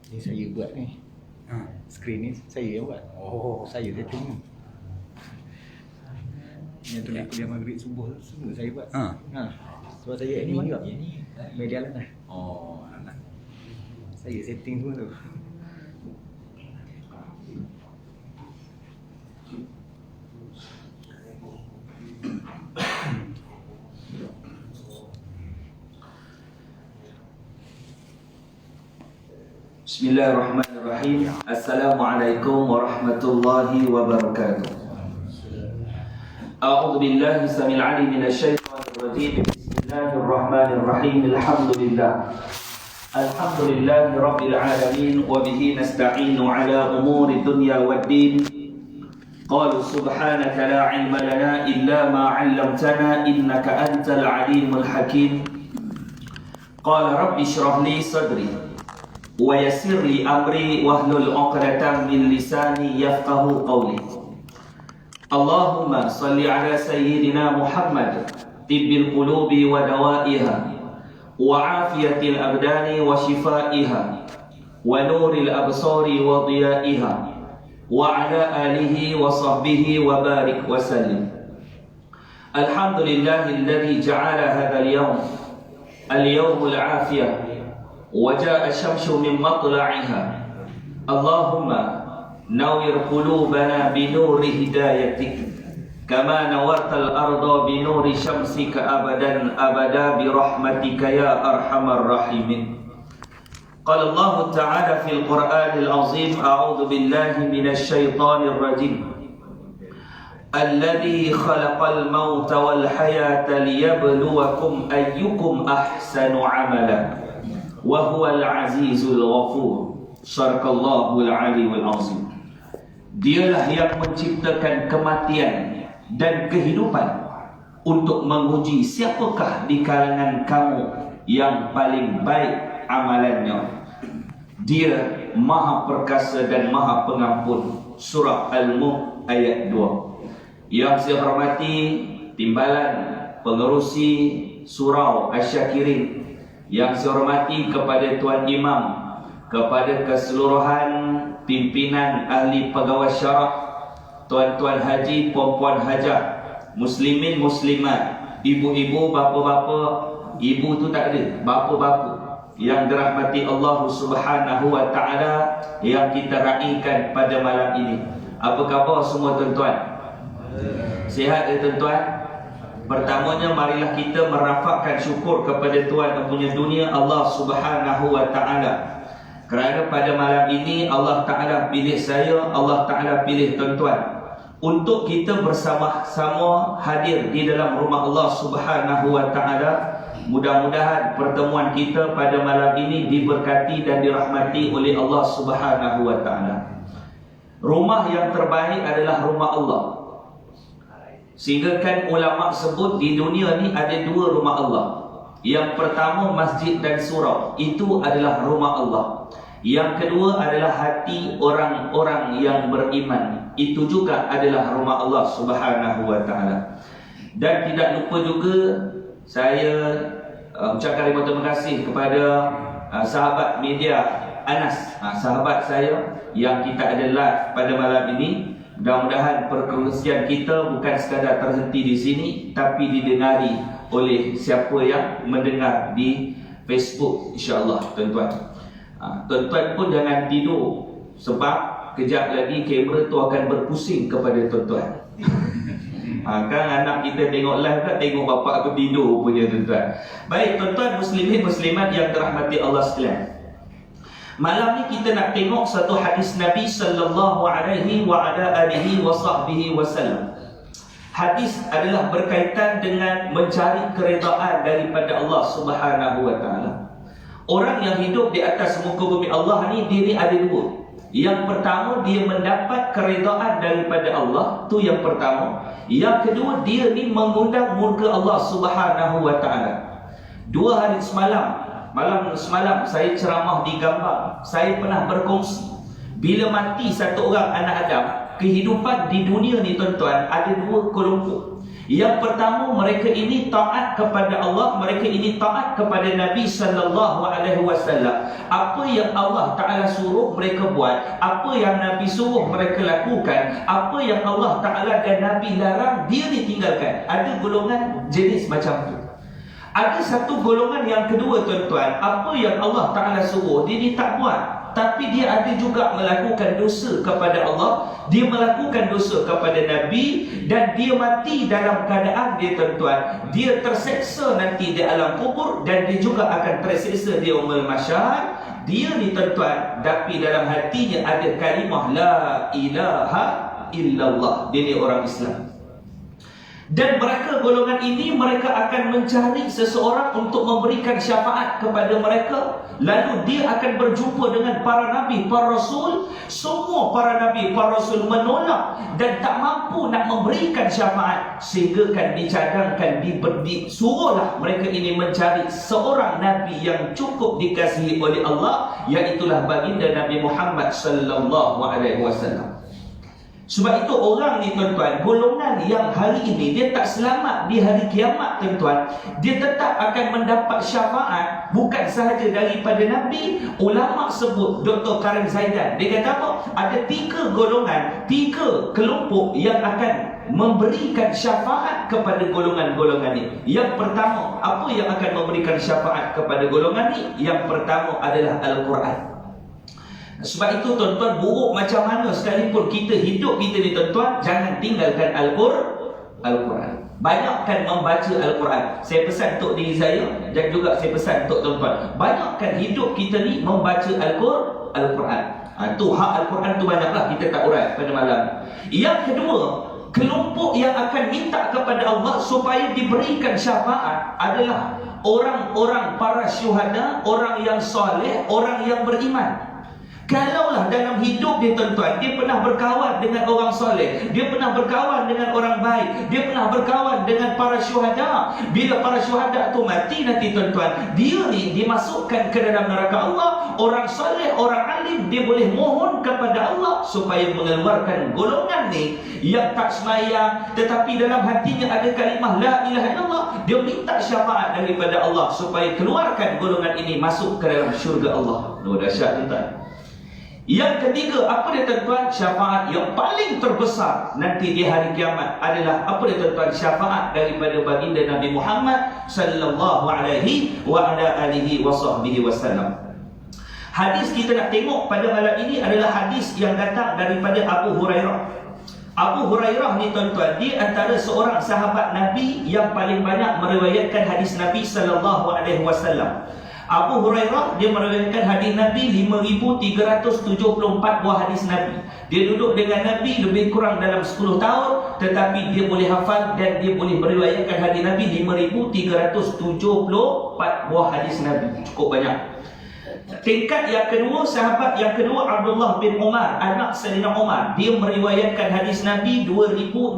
Ni saya buat ni. Skrin ni saya buat. Oh. Saya setting ni. Yang tu kuliah maghrib subuh semua saya buat. Sebab saya admin juga. Media lah. Oh, anak. Saya setting semua tu. Bismillahirrahmanirrahim. Assalamualaikum warahmatullahi wabarakatuh. A'udzu billahi samil 'alim minasy syaithanir rajim. Bismillahirrahmanirrahim. Alhamdulillahi rabbil alamin wa bihi nasta'inu 'ala umuri dunya waddin. Qalu subhanaka la 'ilma lana illa ma 'allamtana innaka antal 'alimul hakim. Qala rabbi shrah li sadri wa yassir li amri wahlul 'uqdatam min lisani yafqahu qawli. Allahumma salli ala sayyidina Muhammad tibbil qulubi wa dawaiha wa afiyatil abdani wa shifaiha wa nuril absari wa diyaiha wa ala alihi wa sahbihi wa barik wa sallim. Alhamdulillahilladzi ja'ala hadzal yawm al-yawmul 'afiyah وجاء الشمس من مطلعها. اللهم نور قلوبنا بنور هدايتك كما نورت الأرض بنور شمسك أبدا أبدا برحمتك يا أرحم الراحمين. قال الله تعالى في القرآن العظيم: أعوذ بالله من الشيطان الرجيم الذي خلق الموت والحياة ليبلوكم أيكم أحسن عملا Wahuwal azizul ghafur. Sadaqallahul aliyyul azim. Dialah yang menciptakan kematian dan kehidupan untuk menguji siapakah di kalangan kamu yang paling baik amalannya. Dia Maha Perkasa dan Maha Pengampun. Surah Al-Mulk ayat 2. Yang saya hormati timbalan pengerusi surau Asyakirin, yang saya hormati kepada Tuan Imam, kepada keseluruhan pimpinan ahli pegawai syarak, tuan-tuan haji, puan-puan hajah, muslimin muslimat, ibu-ibu, bapa-bapa, ibu tu tak ada, bapa-bapa yang dirahmati Allah Subhanahu wa taala yang kita raikan pada malam ini. Apa khabar semua tuan-tuan? Sihat ya tuan-tuan? Pertamanya marilah kita merafakkan syukur kepada Tuhan yang punya dunia, Allah Subhanahu wa taala. Kerana pada malam ini Allah Taala pilih saya, Allah Taala pilih tuan-tuan untuk kita bersama-sama hadir di dalam rumah Allah Subhanahu wa taala. Mudah-mudahan pertemuan kita pada malam ini diberkati dan dirahmati oleh Allah Subhanahu wa taala. Rumah yang terbaik adalah rumah Allah. Sehingga kan ulama sebut di dunia ni ada dua rumah Allah. Yang pertama masjid dan surau, itu adalah rumah Allah. Yang kedua adalah hati orang-orang yang beriman, itu juga adalah rumah Allah Subhanahu wa taala. Dan tidak lupa juga saya ucapkan ribuan terima kasih kepada sahabat media Anas, sahabat saya yang kita ada live pada malam ini. Mudah-mudahan perkongsian kita bukan sekadar terhenti di sini, tapi didengari oleh siapa yang mendengar di Facebook, insya-Allah tuan-tuan. Tuan-tuan pun jangan tidur, sebab kejap lagi kamera tu akan berpusing kepada tuan-tuan. Kan anak kita tengok live kan, tengok bapak aku tidur punya tuan-tuan. Baik tuan-tuan muslimin muslimat yang dirahmati Allah sekalian. Malam ni kita nak tengok satu hadis Nabi sallallahu alaihi wa ala alihi wa sahbihi wasallam. Hadis adalah berkaitan dengan mencari keredaan daripada Allah Subhanahu wa taala. Orang yang hidup di atas muka bumi Allah ni, dia ni ada dua. Yang pertama, dia mendapat keredaan daripada Allah, tu yang pertama. Yang kedua, dia ni mengundang murka Allah Subhanahu wa taala. 2 hari semalam, malam semalam saya ceramah di Gambang. Saya pernah berkongsi, bila mati satu orang anak Adam, kehidupan di dunia ni tuan-tuan ada dua kelompok. Yang pertama, mereka ini taat kepada Allah, mereka ini taat kepada Nabi sallallahu alaihi wasallam. Apa yang Allah Taala suruh mereka buat, apa yang Nabi suruh mereka lakukan, apa yang Allah Taala dan Nabi larang dia ditinggalkan. Ada golongan jenis macam tu. Ada satu golongan yang kedua tuan-tuan, apa yang Allah Taala suruh dia ni tak buat, tapi dia ada juga melakukan dosa kepada Allah, dia melakukan dosa kepada Nabi, dan dia mati dalam keadaan dia tuan-tuan, dia terseksa nanti di alam kubur, dan dia juga akan terseksa di yaumul mahsyar. Dia ni tuan-tuan, tapi dalam hatinya ada kalimah la ilaha illallah. Dia ni orang Islam. Dan mereka, golongan ini, mereka akan mencari seseorang untuk memberikan syafaat kepada mereka. Lalu dia akan berjumpa dengan para nabi, para rasul. Semua para nabi, para rasul menolak dan tak mampu nak memberikan syafaat, sehingga kan dicadangkan, disuruhlah mereka ini mencari seorang nabi yang cukup dikasihi oleh Allah, iaitulah baginda Nabi Muhammad sallallahu alaihi wasallam. Sebab itu orang ni tuan-tuan, golongan yang hari ini dia tak selamat di hari kiamat tuan-tuan, dia tetap akan mendapat syafaat bukan sahaja daripada Nabi. Ulama sebut, Dr. Karim Zaidan, dia kata apa? Ada 3 golongan, 3 kelompok yang akan memberikan syafaat kepada golongan-golongan ini. Yang pertama, apa yang akan memberikan syafaat kepada golongan ini? Yang pertama adalah Al-Quran. Sebab itu tuan-tuan, buruk macam mana sekalipun kita hidup kita ni tuan-tuan, jangan tinggalkan Al-Quran. Banyakkan membaca Al-Quran. Saya pesan untuk diri saya, dan juga saya pesan untuk tuan-tuan, banyakkan hidup kita ni membaca Al-Quran. Tu hak Al-Quran tu banyaklah, kita tak urai pada malam. Yang kedua, kelompok yang akan minta kepada Allah supaya diberikan syafaat adalah orang-orang para syuhada, orang yang soleh, orang yang beriman. Kalaulah dalam hidup dia tuan-tuan, dia pernah berkawan dengan orang soleh, dia pernah berkawan dengan orang baik, dia pernah berkawan dengan para syuhada. Bila para syuhada tu mati nanti tuan-tuan, dia ni dimasukkan ke dalam neraka Allah. Orang soleh, orang alim, dia boleh mohon kepada Allah supaya mengeluarkan golongan ni yang tak semayang, tetapi dalam hatinya ada kalimah la ilaha illallah. Dia minta syafaat daripada Allah supaya keluarkan golongan ini masuk ke dalam syurga Allah. Dahsyat tuan-tuan. Yang ketiga, apa dia tuan-tuan? Syafaat yang paling terbesar nanti di hari kiamat adalah apa dia tuan-tuan? Syafaat daripada baginda Nabi Muhammad sallallahu alaihi wa ala alihi wa sahbihi wasallam. Hadis kita nak tengok pada malam ini adalah hadis yang datang daripada Abu Hurairah. Abu Hurairah ni tuan-tuan, dia antara seorang sahabat Nabi yang paling banyak meriwayatkan hadis Nabi sallallahu alaihi wasallam. Abu Hurairah dia meriwayatkan hadis Nabi 5,374 buah hadis Nabi. Dia duduk dengan Nabi lebih kurang dalam 10 tahun, tetapi dia boleh hafal dan dia boleh meriwayatkan hadis Nabi 5,374 buah hadis Nabi. Cukup banyak. Tingkat yang kedua, sahabat yang kedua Abdullah bin Umar, anak Sayyidina Umar. Dia meriwayatkan hadis Nabi 2,630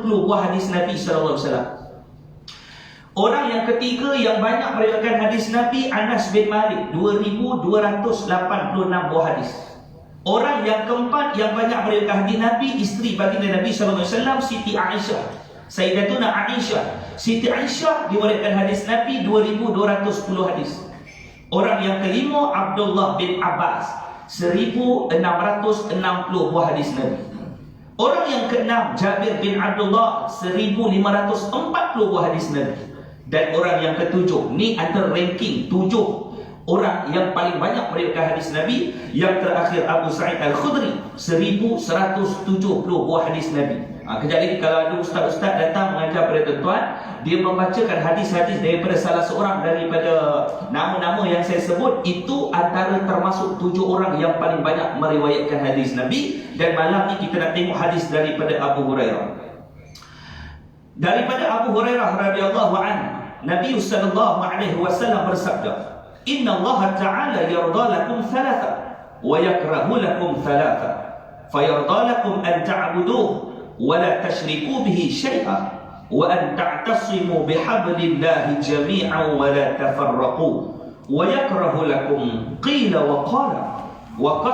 buah hadis Nabi sallallahu alaihi wasallam. Orang yang ketiga yang banyak meriwayatkan hadis Nabi, Anas bin Malik, 2,286 buah hadis. Orang yang keempat yang banyak meriwayatkan hadis Nabi, isteri baginda Nabi sallallahu alaihi wasallam, Siti Aisyah, Sayyidatuna Aisyah. Siti Aisyah meriwayatkan hadis Nabi 2,210 hadis. Orang yang kelima, Abdullah bin Abbas, 1,660 buah hadis Nabi. Orang yang keenam, Jabir bin Abdullah, 1,540 buah hadis Nabi. Dan orang yang ketujuh, ni antara ranking 7 orang yang paling banyak meriwayatkan hadis Nabi. Yang terakhir Abu Sa'id Al-Khudri, 1,170 buah hadis Nabi. Kejap lagi kalau ada ustaz-ustaz datang mengajar pada tuan-tuan, dia membacakan hadis-hadis daripada salah seorang daripada nama-nama yang saya sebut, itu antara termasuk 7 orang yang paling banyak meriwayatkan hadis Nabi. Dan malam ni kita nak tengok hadis daripada Abu Hurairah. Daripada Abu Hurairah radhiyallahu anhu, Nabi sallallahu alaihi wasallam bersabda, "Inna Allah Ta'ala yarda lakum thalatha wa yakrahu lakum thalatha. Fayarda lakum an ta'buduhu wa la tusyriku bihi syai'an wa an ta'tasimu bihablillahi jami'an wa la tafarraqu wa yakrahu lakum qila wa qala wa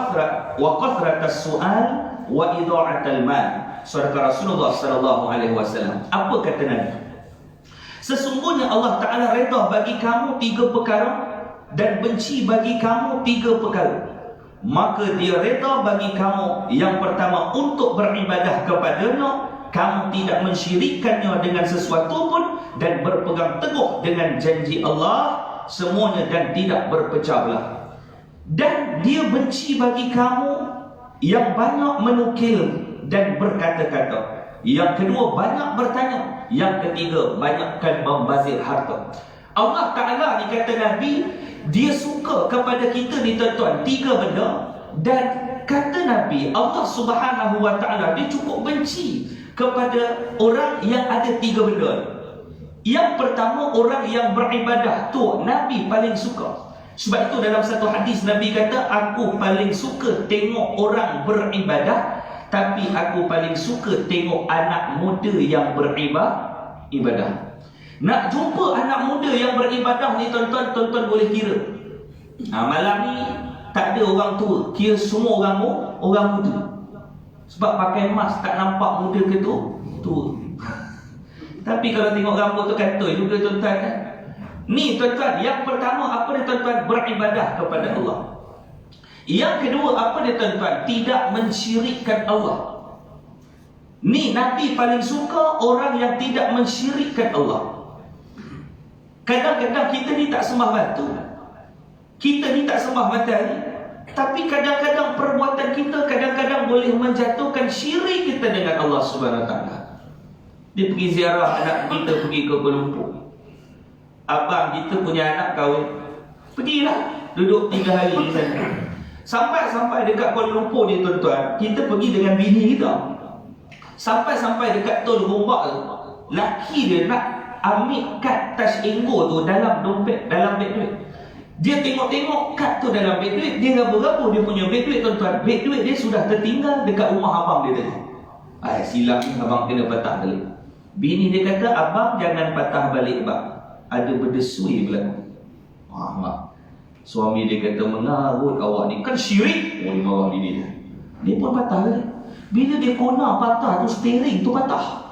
kathrat as-su'al wa idha'at al-mal. saudara Rasulullah sallallahu alaihi wasallam. Apa kata Nabi? Sesungguhnya Allah Ta'ala redha bagi kamu 3 perkara dan benci bagi kamu 3 perkara. Maka dia redha bagi kamu yang pertama untuk beribadah kepadanya, kamu tidak mensyirikkannya dengan sesuatu pun, dan berpegang teguh dengan janji Allah semuanya dan tidak berpecah belah. Dan dia benci bagi kamu yang banyak menukil dan berkata-kata. Yang kedua, banyak bertanya. Yang ketiga, banyakkan membazir harta. Allah Ta'ala ni kata Nabi, dia suka kepada kita ni tuan-tuan 3 benda. Dan kata Nabi, Allah Subhanahu Wa Ta'ala dia cukup benci kepada orang yang ada 3 benda. Yang pertama, orang yang beribadah tu Nabi paling suka. Sebab itu dalam satu hadis Nabi kata, aku paling suka tengok orang beribadah, tapi aku paling suka tengok anak muda yang beribadah. Nak jumpa anak muda yang beribadah ni tuan-tuan boleh kira. Malam ni tak ada orang tua, kira semua orang muda. Sebab pakai mask tak nampak muda ke tua. Tapi kalau tengok rambut tu kantoi juga tuan-tuan kan. Ni tuan-tuan, yang pertama apa dia tuan-tuan? Beribadah kepada Allah. Yang kedua apa dia tuan-tuan? Tidak mensyirikkan Allah. Ni Nabi paling suka orang yang tidak mensyirikkan Allah. Kadang-kadang kita ni tak sembah batu, kita ni tak sembah matahari, tapi kadang-kadang perbuatan kita kadang-kadang boleh menjatuhkan syirik kita dengan Allah Subhanahu Wa Taala. Dia pergi ziarah anak kita, pergi ke Kuala Lumpur. Abang kita punya anak kahwin, pergilah duduk 3 hari di sana. Sampai dekat Kuala Lumpur ni tuan-tuan, kita pergi dengan bini kita. Sampai dekat tol Gombak tu, laki dia nak ambil kad touch enggo tu dalam dompet, dalam beg duit. Dia tengok-tengok kad tu dalam beg duit, dia raba-raba dia punya beg duit tuan-tuan. Beg duit dia sudah tertinggal dekat rumah abang dia tadi. Silap ni abang kena patah balik. Bini dia kata, abang jangan patah balik bang, ada berdesui berlaku. Mak, suami dia kata, mengarut awak ni kan syirik. Dia marah bini dia. Dia pun patah balik. Bila dia kona patah tu, steering tu patah.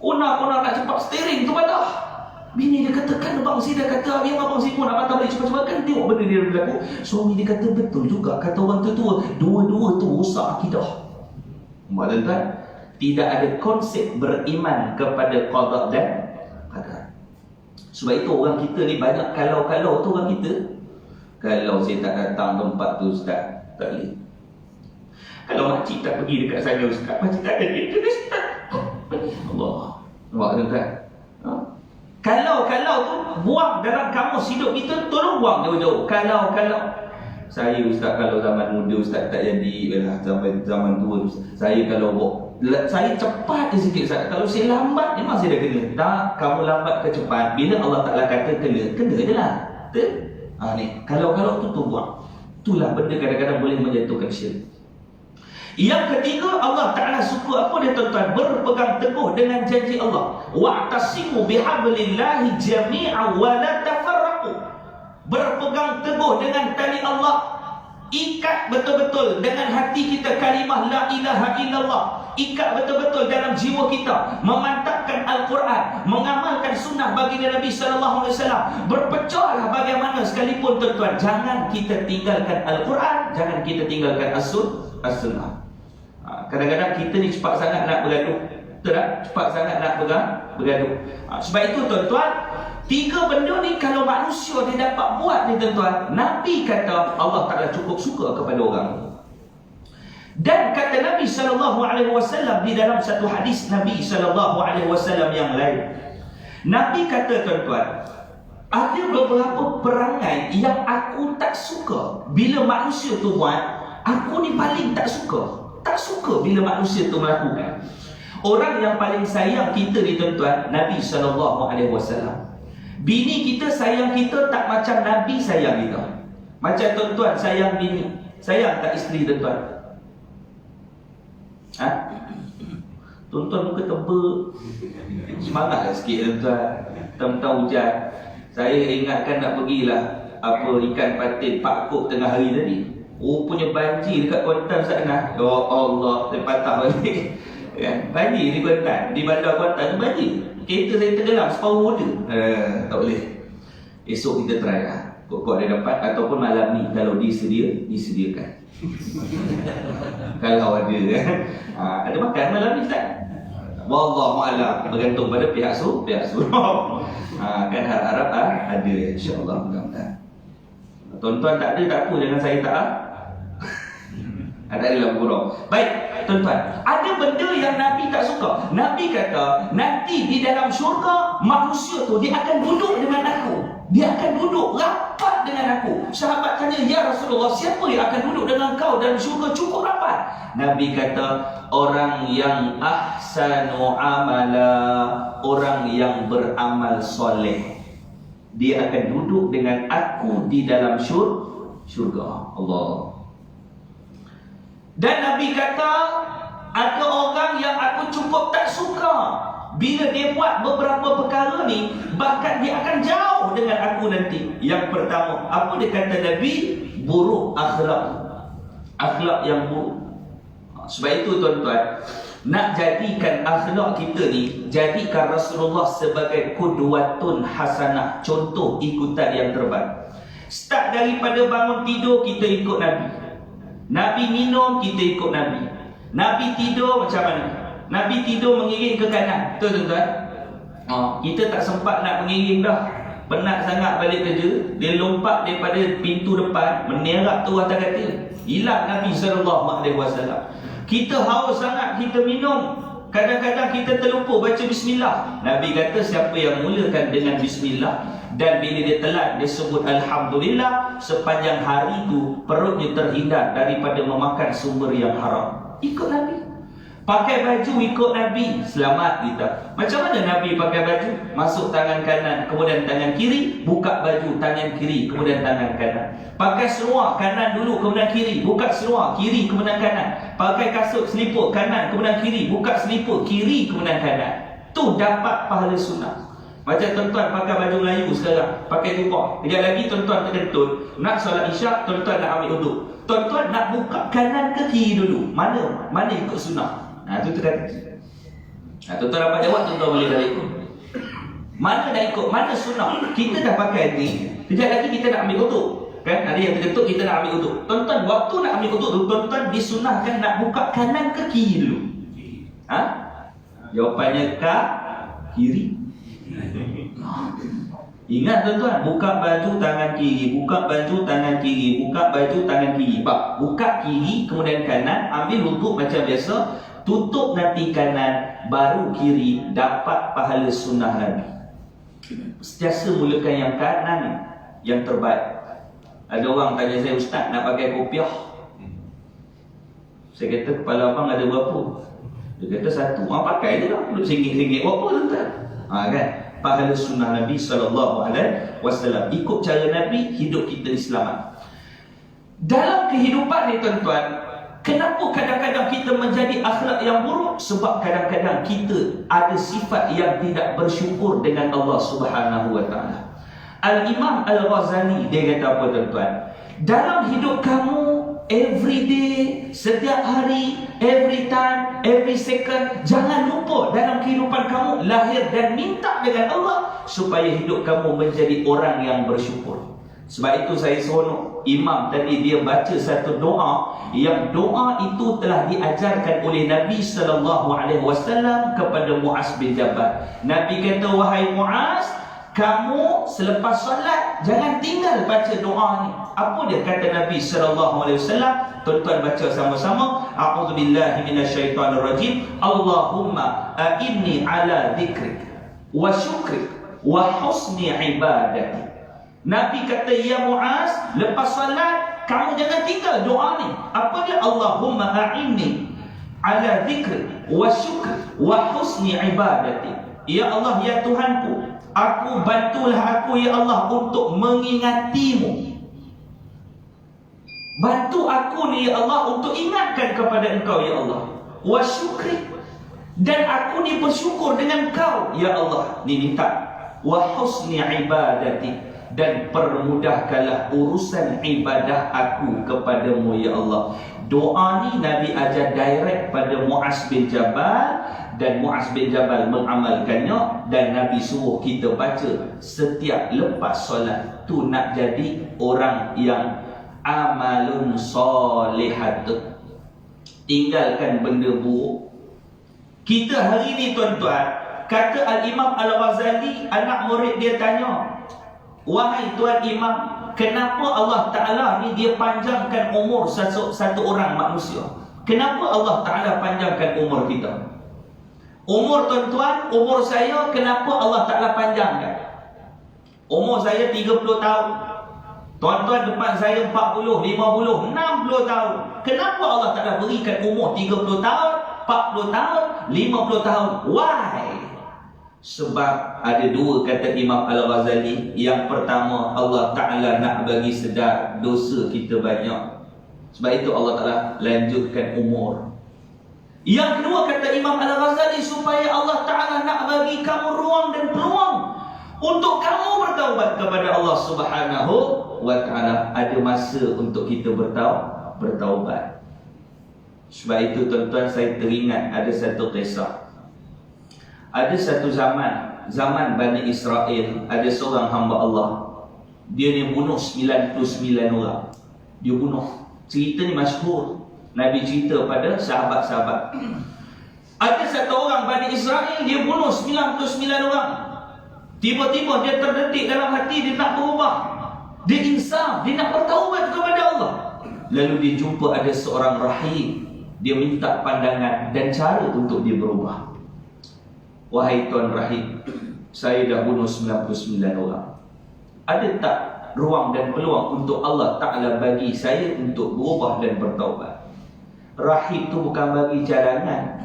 Kona nak cepat, steering tu patah. Bini dia kata, kan abang si dah kata yang abang si pun nak patah balik cepat-cepat, kan tengok benda dia berlaku. Suami dia kata, betul juga kata orang tua, dua-dua tu rosak akidah. Tuan-tuan, tidak ada konsep beriman kepada qada dan qadar. Sebab itu orang kita ni banyak kalau-kalau tu orang kita. Kalau saya tak datang tempat tu ustaz, tak boleh. Kalau makcik tak pergi dekat sana ustaz, makcik tak ada duit ustaz. Allah. Nampak tuan-tuan? Kalau tu buang dalam kamus hidup kita, tolong buang jauh-jauh. Kalau saya ustaz, kalau zaman muda ustaz tak jadi, zaman tua ustaz. Saya kalau saya cepat sikit ustaz. Kalau saya lambat memang saya dah kena. Tak, kamu lambat ke cepat, bila Allah Ta'ala kata kena je lah. Ni kalau tu buang. Itulah benda kadang-kadang boleh menjatuhkan syirik. Yang ketiga, Allah Ta'ala suka apa dia tuan-tuan? Berpegang teguh dengan janji Allah. Wa'tasimu bihablillahi jami'a wa la tafarraqu. Berpegang teguh dengan tali Allah. Ikat betul-betul dengan hati kita kalimah la ilaha illallah. Ikat betul-betul dalam jiwa kita, memantapkan Al-Quran, mengamalkan sunnah baginda Nabi sallallahu alaihi wasallam. Berpecahlah bagaimana sekalipun tuan-tuan, jangan kita tinggalkan Al-Quran, jangan kita tinggalkan as-sunnah. Kadang-kadang kita ni cepat sangat nak bergaduh. Betul tak? Cepat sangat nak bergaduh. Sebab itu tuan-tuan, 3 benda ni kalau manusia dia dapat buat ni tuan-tuan, Nabi kata Allah Ta'ala cukup suka kepada orang. Dan kata Nabi SAW di dalam satu hadis Nabi SAW yang lain, Nabi kata tuan-tuan, ada beberapa perangai yang aku tak suka bila manusia tu buat. Aku ni paling tak suka bila manusia tu melakukan. Orang yang paling sayang kita ni tuan-tuan, Nabi SAW. Bini kita sayang kita tak macam Nabi sayang kita. Macam tuan-tuan sayang bini, sayang tak isteri tuan-tuan? Tuan-tuan muka tebal, semangatlah sikit tuan-tuan. Tentang hujan, saya ingatkan nak pergilah ikan patin Pak Kok tengah hari tadi. punya banjir dekat Kuantan sana. Ya Allah, saya patah balik. Kan? Banjir di Kuantan, di bandar Kuantan tu banjir. Kereta saya tenggelam separuh roda. Tak boleh. Esok kita try lah. Kok ada dapat ataupun malam ni kalau disediakan. Kalau ada ada makan malam ni tak? Wallahu a'lam, bergantung pada pihak suruh. Kan harap ada insya-Allah, mudah-mudahan. Tuan-tuan tak ada tak apa, jangan saya tak ada dalam kurung. Baik, tuan-tuan, ada benda yang Nabi tak suka. Nabi kata, nanti di dalam syurga manusia tu dia akan duduk dengan aku. Dia akan duduk rapat dengan aku. Sahabat tanya, ya Rasulullah, siapa yang akan duduk dengan kau dalam syurga cukup rapat? Nabi kata, orang yang ahsanu amala, orang yang beramal soleh. Dia akan duduk dengan aku di dalam syurga. Allah. Dan Nabi kata, ada orang yang aku cukup tak suka. Bila dia buat beberapa perkara ni, bahkan dia akan jauh dengan aku nanti. Yang pertama, apa dia kata Nabi? Buruk akhlak. Akhlak yang buruk. Sebab itu tuan-tuan, nak jadikan akhlak kita ni, jadikan Rasulullah sebagai qudwatun hasanah, contoh ikutan yang terbaik. Start daripada bangun tidur, kita ikut Nabi. Nabi minum, kita ikut Nabi. Nabi tidur macam mana? Nabi tidur mengiring ke kanan. Betul tuan-tuan? Kita tak sempat nak mengiring dah. Penat sangat balik kerja, dia lompat daripada pintu depan, menerak tu atas katil. Hilang Nabi SAW. Kita haus sangat, kita minum. Kadang-kadang kita terlupa baca bismillah. Nabi kata siapa yang mulakan dengan bismillah dan bila dia telan dia sebut alhamdulillah, sepanjang hari itu perutnya terhindar daripada memakan sumber yang haram. Ikut Nabi. Pakai baju ikut Nabi, selamat kita. Macam mana Nabi pakai baju? Masuk tangan kanan, kemudian tangan kiri, buka baju tangan kiri, kemudian tangan kanan. Pakai seluar kanan dulu, kemudian kiri, buka seluar kiri, kemudian kanan. Pakai kasut seliput kanan, kemudian kiri, buka seliput kiri, kemudian kanan. Tu dapat pahala sunnah. Macam tuan-tuan pakai baju Melayu sekarang, pakai jubah. Kejap lagi tuan-tuan terkentut, nak solat isyak, tuan-tuan nak ambil uduk. Tuan-tuan nak buka kanan ke kiri dulu? Mana ikut sunnah? Itu terkata. Tuan-tuan dapat jawab, tuan-tuan boleh balik ikut. Mana nak ikut? Mana sunnah? Kita dah pakai ni, kejap lagi kita nak ambil uduk. Kan? Ada yang terkentut, kita nak ambil uduk. Tuan-tuan, waktu nak ambil uduk tu, tuan-tuan disunahkan nak buka kanan ke kiri dulu? Jawapannya kiri. Ingat tuan-tuan, buka baju tangan kiri, buka baju tangan kiri, buka baju tangan kiri. Buka kiri, kemudian kanan, ambil wuduk macam biasa, tutup nanti kanan, baru kiri, dapat pahala sunnah Nabi. Sentiasa mulakan yang kanan, yang terbaik. Ada orang tanya saya, Ustaz nak pakai kopiah. Saya kata, kepala abang ada berapa? Dia kata satu. Pakai je lah, RM1 berapa tuan-tuan? Kan? Pahala sunnah Nabi SAW. Ikut cara Nabi, hidup kita diselamat. Dalam kehidupan ni tuan-tuan, kenapa kadang-kadang kita menjadi akhlak yang buruk? Sebab kadang-kadang kita ada sifat yang tidak bersyukur dengan Allah Subhanahu Wa Taala. Al-Imam Al-Ghazali dia kata apa tuan-tuan? Dalam hidup kamu, every day, setiap hari, every time, every second, jangan lupa dalam kehidupan kamu lahir dan minta dengan Allah supaya hidup kamu menjadi orang yang bersyukur. Sebab itu saya seronok imam tadi dia baca satu doa, yang doa itu telah diajarkan oleh Nabi SAW kepada Muaz bin Jabal. Nabi kata, wahai Muaz, kamu selepas solat jangan tinggal baca doa ni. Apa dia kata Nabi SAW? Tuan-tuan baca sama-sama. A'udzubillahi minasyaitonirrajim. Allahumma a'inni ala dzikrik wa syukrik wa husni ibadati. Nabi kata, ya Muaz, lepas solat kamu jangan tinggal doa ni. Apa dia? Allahumma a'inni ala dzikrik wa syukrik wa husni ibadati. Ya Allah, ya Tuhanku, bantulah aku ya Allah untuk mengingatimu. Bantu aku ni ya Allah untuk ingatkan kepada Engkau ya Allah. Wa syukri, dan aku ni bersyukur dengan Engkau ya Allah. Ni minta. Wa husni ibadati, dan permudahkanlah urusan ibadah aku kepadamu ya Allah. Doa ni Nabi ajar direct pada Muaz bin Jabal, dan Muaz bin Jabal mengamalkannya, dan Nabi suruh kita baca setiap lepas solat. Tu nak jadi orang yang amalun solihat, tinggalkan benda buruk. Kita hari ni tuan-tuan, kata Al-Imam Al-Ghazali, anak murid dia tanya, wahai Tuan Imam, kenapa Allah Ta'ala ni dia panjangkan umur satu orang manusia? Kenapa Allah Ta'ala panjangkan umur kita? Umur tuan-tuan, umur saya, kenapa Allah Ta'ala panjangkan? Umur saya 30 tahun. Tuan-tuan depan saya 40, 50, 60 tahun. Kenapa Allah Ta'ala berikan umur 30 tahun, 40 tahun, 50 tahun? Why? Sebab ada dua kata Imam Al-Ghazali. Yang pertama, Allah Ta'ala nak bagi sedar dosa kita banyak. Sebab itu Allah Ta'ala lanjutkan umur. Yang kedua kata Imam Al-Ghazali, supaya Allah Ta'ala nak bagi kamu ruang dan peluang untuk kamu bertaubat kepada Allah Subhanahu wa Ta'ala. Ada masa untuk kita bertaubat. Sebab itu tuan-tuan, saya teringat ada satu kisah. Ada satu zaman Bani Israel, ada seorang hamba Allah. Dia ni bunuh 99 orang. Dia bunuh. Cerita ni masyhur. Nabi cerita pada sahabat-sahabat. Ada satu orang Bani Israel, dia bunuh 99 orang. Tiba-tiba dia terdetik dalam hati, dia nak berubah. Dia insaf, dia nak bertaubat kepada Allah. Lalu dia jumpa ada seorang rahib. Dia minta pandangan dan cara untuk dia berubah. Wahai Tuan Rahib, saya dah bunuh 99 orang. Ada tak ruang dan peluang untuk Allah Ta'ala bagi saya untuk berubah dan bertaubat? Rahib tu bukan bagi jalanan.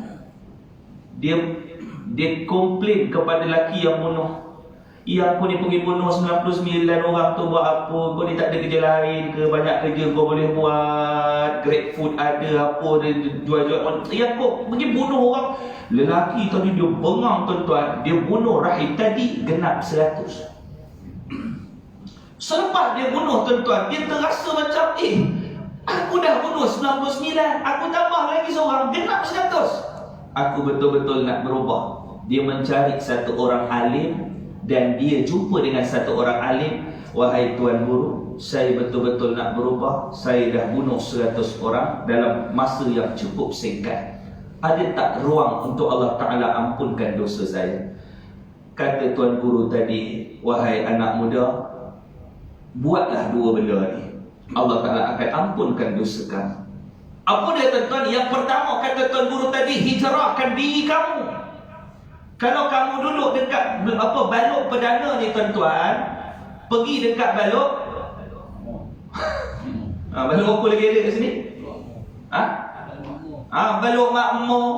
Dia komplain kepada lelaki yang bunuh. Yang kau ni pergi bunuh 99 orang tu buat apa? Kau ni tak ada kerja lain ke? Banyak kerja kau boleh buat. Great food ada apa? Dia jual-jual. Ya kau pergi bunuh orang. Lelaki tadi dia bengang tuan-tuan. Dia bunuh rahib tadi genap 100. Selepas dia bunuh tuan-tuan, dia terasa macam aku dah bunuh 99, aku tambah lagi seorang, genap 100. Aku betul-betul nak berubah. Dia mencari satu orang alim, dan dia jumpa dengan satu orang alim. Wahai Tuan Guru, saya betul-betul nak berubah. Saya dah bunuh 100 orang dalam masa yang cukup singkat. Ada tak ruang untuk Allah Ta'ala ampunkan dosa saya? Kata Tuan Guru tadi, wahai anak muda, buatlah dua benda ni, Allah Ta'ala akan ampunkan dosa kamu. Apa dia tuan-tuan? Yang pertama kata Tuan Guru tadi, hijrahkan diri kamu. Kalau kamu duduk dekat balok perdana ni tuan-tuan, pergi dekat balok balok apa lagi ada kat sini? Balok makmur,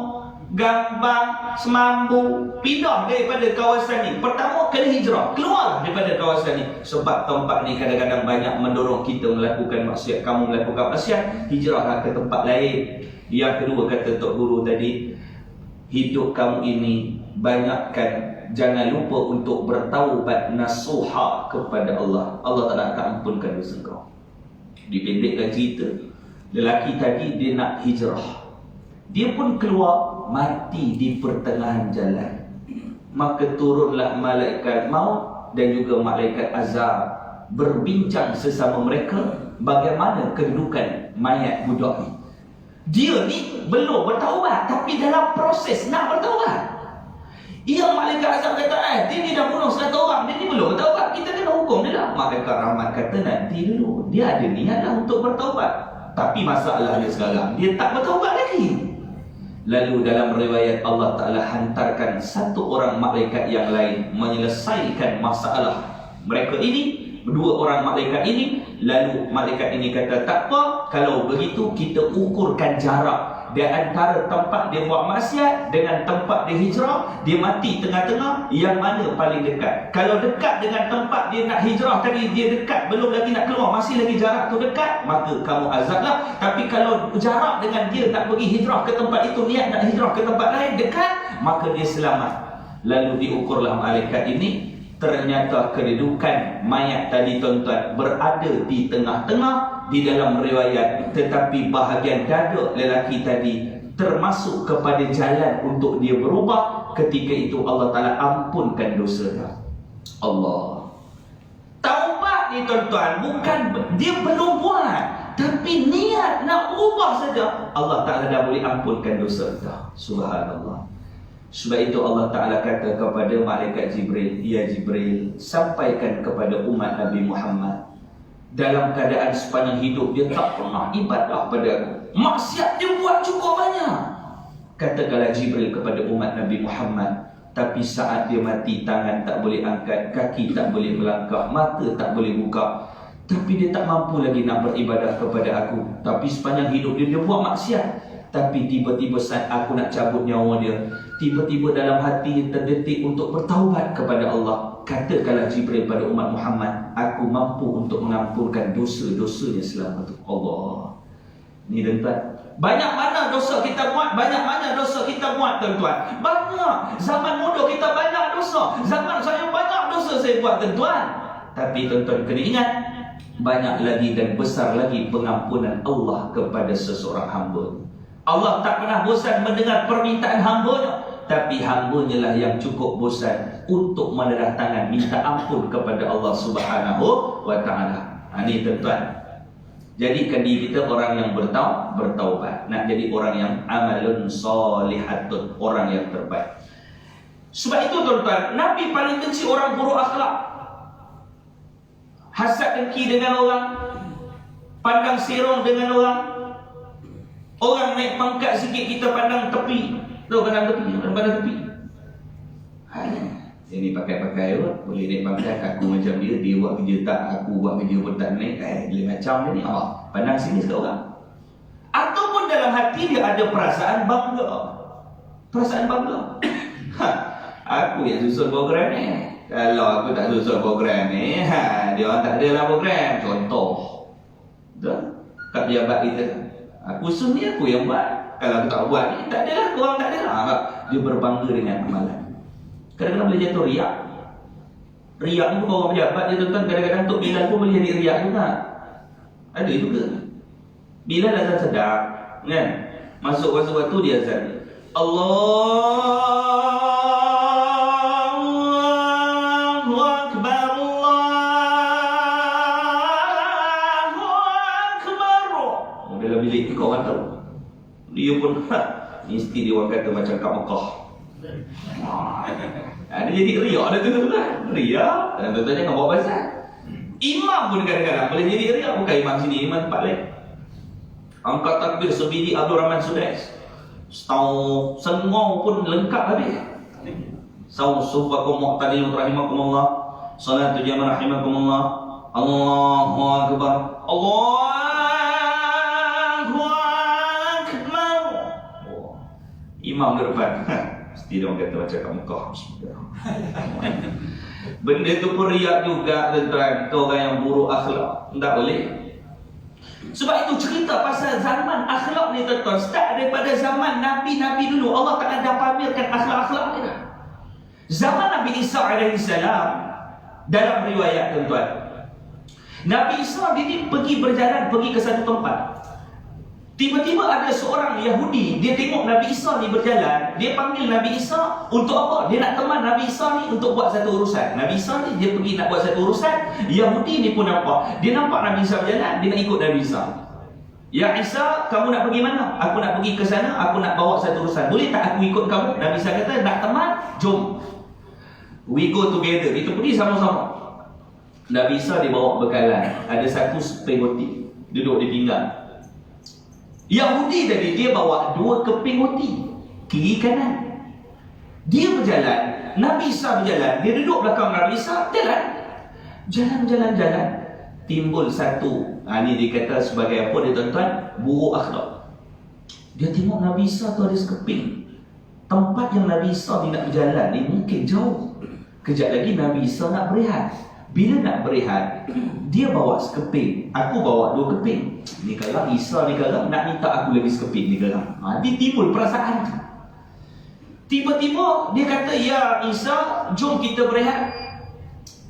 Gambang, Semambu, pindah daripada kawasan ni. Pertama kena hijrah, keluar daripada kawasan ni. Sebab tempat ni kadang-kadang banyak mendorong kita melakukan maksiat. Kamu melakukan maksiat, hijrahlah ke tempat lain. Yang kedua kata Tok Guru tadi, hidup kamu ini banyakkan, jangan lupa untuk bertaubat nasuha kepada Allah. Allah tak akan ampunkan dosa kau. Dipendekkan cerita, lelaki tadi dia nak hijrah. Dia pun keluar, mati di pertengahan jalan. Maka turunlah malaikat maut dan juga malaikat azab, berbincang sesama mereka bagaimana kedudukan mayat budak ni. Dia ni belum bertaubat, tapi dalam proses nak bertaubat. Yang malaikat azab kata, dia ni dah bunuh 100 orang, dia ni belum bertaubat, kita kena hukum dia lah. Malaikat rahmat kata, nanti dulu, dia ada niat dah untuk bertaubat, tapi masalahnya sekarang dia tak bertaubat lagi. Lalu dalam riwayat Allah Ta'ala hantarkan satu orang malaikat yang lain menyelesaikan masalah mereka ini, dua orang malaikat ini. Lalu malaikat ini kata, tak apa, kalau begitu kita ukurkan jarak di antara tempat dia buat maksiat dengan tempat dia hijrah. Dia mati tengah-tengah, yang mana paling dekat? Kalau dekat dengan tempat dia nak hijrah tadi, dia dekat, belum lagi nak keluar, masih lagi jarak tu dekat, maka kamu azablah. Tapi kalau jarak dengan dia nak pergi hijrah ke tempat itu, niat nak hijrah ke tempat lain dekat, maka dia selamat. Lalu diukurlah malaikat ini, Ternyata kedudukan mayat tadi tuan-tuan berada di tengah-tengah di dalam riwayat, tetapi bahagian dada lelaki tadi termasuk kepada jalan untuk dia berubah. Ketika itu Allah Ta'ala ampunkan dosa dia. Allah. Taubat ni tuan-tuan, bukan dia belum buat, tapi niat nak ubah saja, Allah Ta'ala dah boleh ampunkan dosa dia. Subhanallah. Sebab itu Allah Ta'ala kata kepada malaikat Jibril, ya Jibril, sampaikan kepada umat Nabi Muhammad, dalam keadaan sepanjang hidup dia tak pernah ibadah pada aku, maksiat dia buat cukup banyak. Katakanlah Jibril kepada umat Nabi Muhammad, tapi saat dia mati, tangan tak boleh angkat, kaki tak boleh melangkah, mata tak boleh buka, tapi dia tak mampu lagi nak beribadah kepada aku. Tapi sepanjang hidup dia buat maksiat. Tapi tiba-tiba saat aku nak cabut nyawa dia, tiba-tiba dalam hati dia terdetik untuk bertaubat kepada Allah. Katakanlah Jibril pada umat Muhammad, aku mampu untuk mengampunkan dosa-dosanya selama itu. Allah. Ni tuan-tuan, banyak mana dosa kita buat, banyak mana dosa kita buat tuan-tuan. Banyak. Zaman muda kita banyak dosa, zaman saya banyak dosa saya buat tuan-tuan. Tapi tuan-tuan kena ingat, banyak lagi dan besar lagi pengampunan Allah kepada seseorang hamba. Allah tak pernah bosan mendengar permintaan hamba-Nya, tapi hamba-Nya lah yang cukup bosan untuk menelah tangan minta ampun kepada Allah Subhanahu wa Ta'ala. Ini tuan-tuan, jadikan diri kita orang yang bertaubat, nak jadi orang yang amalun solihatun, orang yang terbaik. Sebab itu tuan-tuan, Nabi paling benci orang buruk akhlak, hasad dengki dengan orang, pandang serong dengan orang. Orang naik pangkat sikit kita pandang tepi. Tuh, pandang tepi. Ini pakai-pakai boleh naik pangkat, aku macam dia buat kerja tak, aku buat kerja pun tak naik. Dia macam ni. Pandang sini sekali orang. Ataupun dalam hati dia ada perasaan bangga. Aku yang susun program ni. Kalau aku tak susun program ni, dia orang tak ada lah program. Contoh, kat pejabat kita, aku susun ni aku yang buat. Kalau aku tak buat ni, tak ada lah, korang tak ada lah. Dia berbangga dengan amalan. Kadang-kadang boleh jatuh riak. Riak ni bukan orang pejabat je tuan-tuan. Kadang-kadang Tok Bilal pun boleh jadi riak juga. Ada juga. Bilal azan sedap, kan? Masuk waktu dia azan, Allahu Akbar, Allahu Akbar. Dalam bilik kau orang tahu, dia pun mesti dia orang kata macam kat Mekah. Dia jadi riak dah tuan-tuan. Riak. Dan tuan-tuan jangan bawa pasal. Imam pun kadang-kadang boleh jadi riak. Bukan imam sini, imam tempat lain. Angkat takbir sebiji Abdul Rahman Sudais, setahun sengau pun lengkap habis. Sufakum mu'tadilun rahimakumullah, salatu jamaah rahimakumullah, Allahu Akbar, Allahu Akbar. Imam di depan, mesti dia orang kata macam kat Mekah. Benda tu pun riak juga tuan-tuan. Tu orang yang buruk akhlak, tak boleh. Sebab itu cerita pasal zaman akhlak ni tuan-tuan, start daripada zaman Nabi-Nabi dulu. Allah Ta'ala dah pamerkan akhlak-akhlak ni. Zaman Nabi Isa AS, dalam riwayat tuan-tuan, Nabi Isa dia pergi berjalan, pergi ke satu tempat. Tiba-tiba ada seorang Yahudi, dia tengok Nabi Isa ni berjalan, dia panggil Nabi Isa untuk apa? Dia nak teman Nabi Isa ni untuk buat satu urusan. Nabi Isa ni dia pergi nak buat satu urusan, Yahudi ni pun nampak. Dia nampak Nabi Isa berjalan, dia nak ikut Nabi Isa. Ya Isa, kamu nak pergi mana? Aku nak pergi ke sana, aku nak bawa satu urusan. Boleh tak aku ikut kamu? Nabi Isa kata, nak teman? Jom. We go together. Kita pergi sama-sama. Nabi Isa dibawa bekalan. Ada satu seping roti, duduk di pinggang. Yahudi tadi dia bawa 2 keping roti, kiri kanan. Dia berjalan, Nabi Isa berjalan, dia duduk belakang Nabi Isa, jalan. Timbul satu, ni dikata sebagai apa dia tuan-tuan? Buruk akhlak. Dia tengok Nabi Isa tu ada sekeping. Tempat yang Nabi Isa tidak berjalan ni mungkin jauh. Kejap lagi Nabi Isa nak berehat. Bila nak berehat, dia bawa sekeping, aku bawa 2 keping. Ni kalau Isa ni kalau nak minta aku lagi sekeping ni kalau. Dia timbul perasaan tu. Tiba-tiba dia kata, ya Isa, jom kita berehat.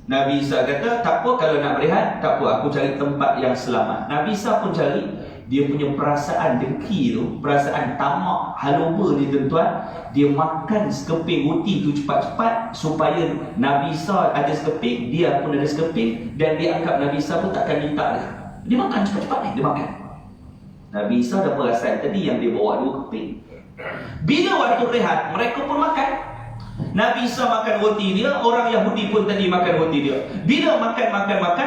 Nabi Isa kata, tak apa kalau nak berehat, tak apa, aku cari tempat yang selamat. Nabi Isa pun cari. Dia punya perasaan dengki tu, perasaan tamak, haluba dia tuan-tuan, dia makan sekeping roti tu cepat-cepat supaya Nabi Isa ada sekeping, dia pun ada sekeping, dan dia anggap Nabi Isa pun takkan minta dah. Dia makan cepat-cepat ni, dia makan. Nabi Isa dah perasan tadi yang dia bawa 2 keping. Bila waktu rehat, mereka pun makan. Nabi Isa makan roti dia, orang Yahudi pun tadi makan roti dia. Bila makan,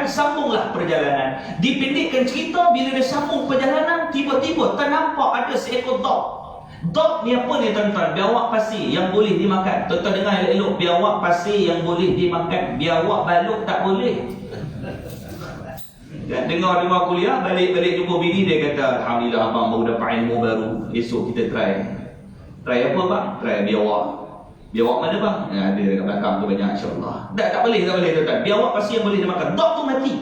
sambunglah perjalanan. Dipendekkan cerita, bila dia sambung perjalanan, tiba-tiba ternampak ada seekor dog. Dog ni apa ni tuan-tuan? Biawak pasir yang boleh dimakan. Tuan-tuan dengar elok-elok, biawak pasir yang boleh dimakan. Biawak baluk tak boleh. Dan dengar kuliah, balik jumpa bini, dia kata, Alhamdulillah abang baru dapat ilmu baru. Esok kita try. Try apa bang? Try biawak. Biawak mana bang? Ada dekat belakang tu banyak, insyaAllah. Tak boleh tuan-tuan. Biawak pasti yang boleh dimakan. Dog tu mati.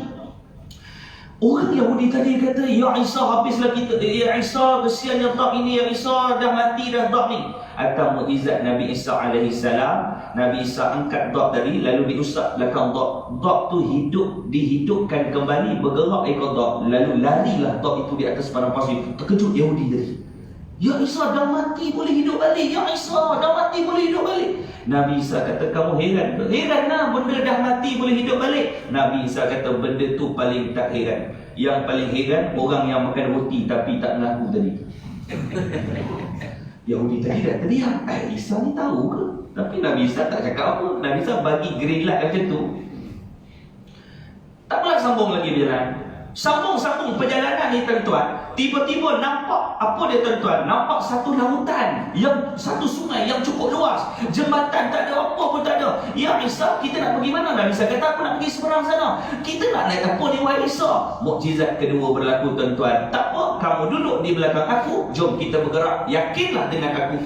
Orang Yahudi tadi kata, Ya Isa, habislah kita. Ya Isa, kesiannya dog ini. Ya Isa, dah mati dah dog ni. Atau mu'izat Nabi Isa AS. Nabi Isa angkat dog tadi, lalu diusap belakang dog. Dog tu dihidupkan kembali, bergerak ekor dog. Lalu larilah dog itu di atas padang pasir. Terkejut Yahudi tadi. Ya Isa dah mati boleh hidup balik. Ya Isa dah mati boleh hidup balik. Nabi Isa kata, kamu heran ke? Heran lah, benda dah mati boleh hidup balik. Nabi Isa kata, benda tu paling tak heran. Yang paling heran, orang yang makan roti tapi tak mengaku tadi. Yahudi tadi dah terdiam. Isa ni tahu ke? Tapi Nabi Isa tak cakap apa. Nabi Isa bagi green light macam tu. Tak pula sambung lagi berjalan. Sambung perjalanan ni tuan-tuan. Tiba-tiba nampak apa dia tuan-tuan? Nampak satu lautan, satu sungai yang cukup luas. Jembatan tak ada, apa pun tak ada. Ya Isa, kita nak pergi mana? Nabi Isa kata, aku nak pergi seberang sana. Kita nak naik apa ni wahai Isa? Mukjizat kedua berlaku tuan-tuan. Tak apa, kamu duduk di belakang aku. Jom kita bergerak. Yakinlah dengan aku.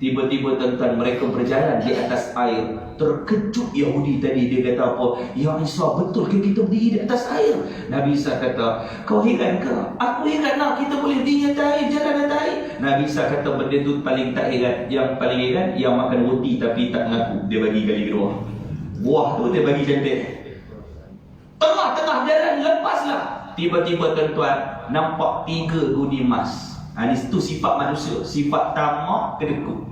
Tiba-tiba tuan-tuan, mereka berjalan di atas air. Terkejut Yahudi tadi. Dia kata apa? Ya Isa, betul ke kita berdiri di atas air? Nabi Isa kata, kau heran ke? Aku heran lah, kita boleh berdiri atas air, jalan atas air. Nabi Isa kata, benda tu paling tak heran. Yang paling heran, yang makan roti tapi tak mengaku. Dia bagi kali kedua. Buah tu dia bagi cantik. Tengah-tengah jalan, lepaslah. Tiba-tiba tuan-tuan, nampak 3 guni emas. Itu sifat manusia. Sifat tamak, kedekut.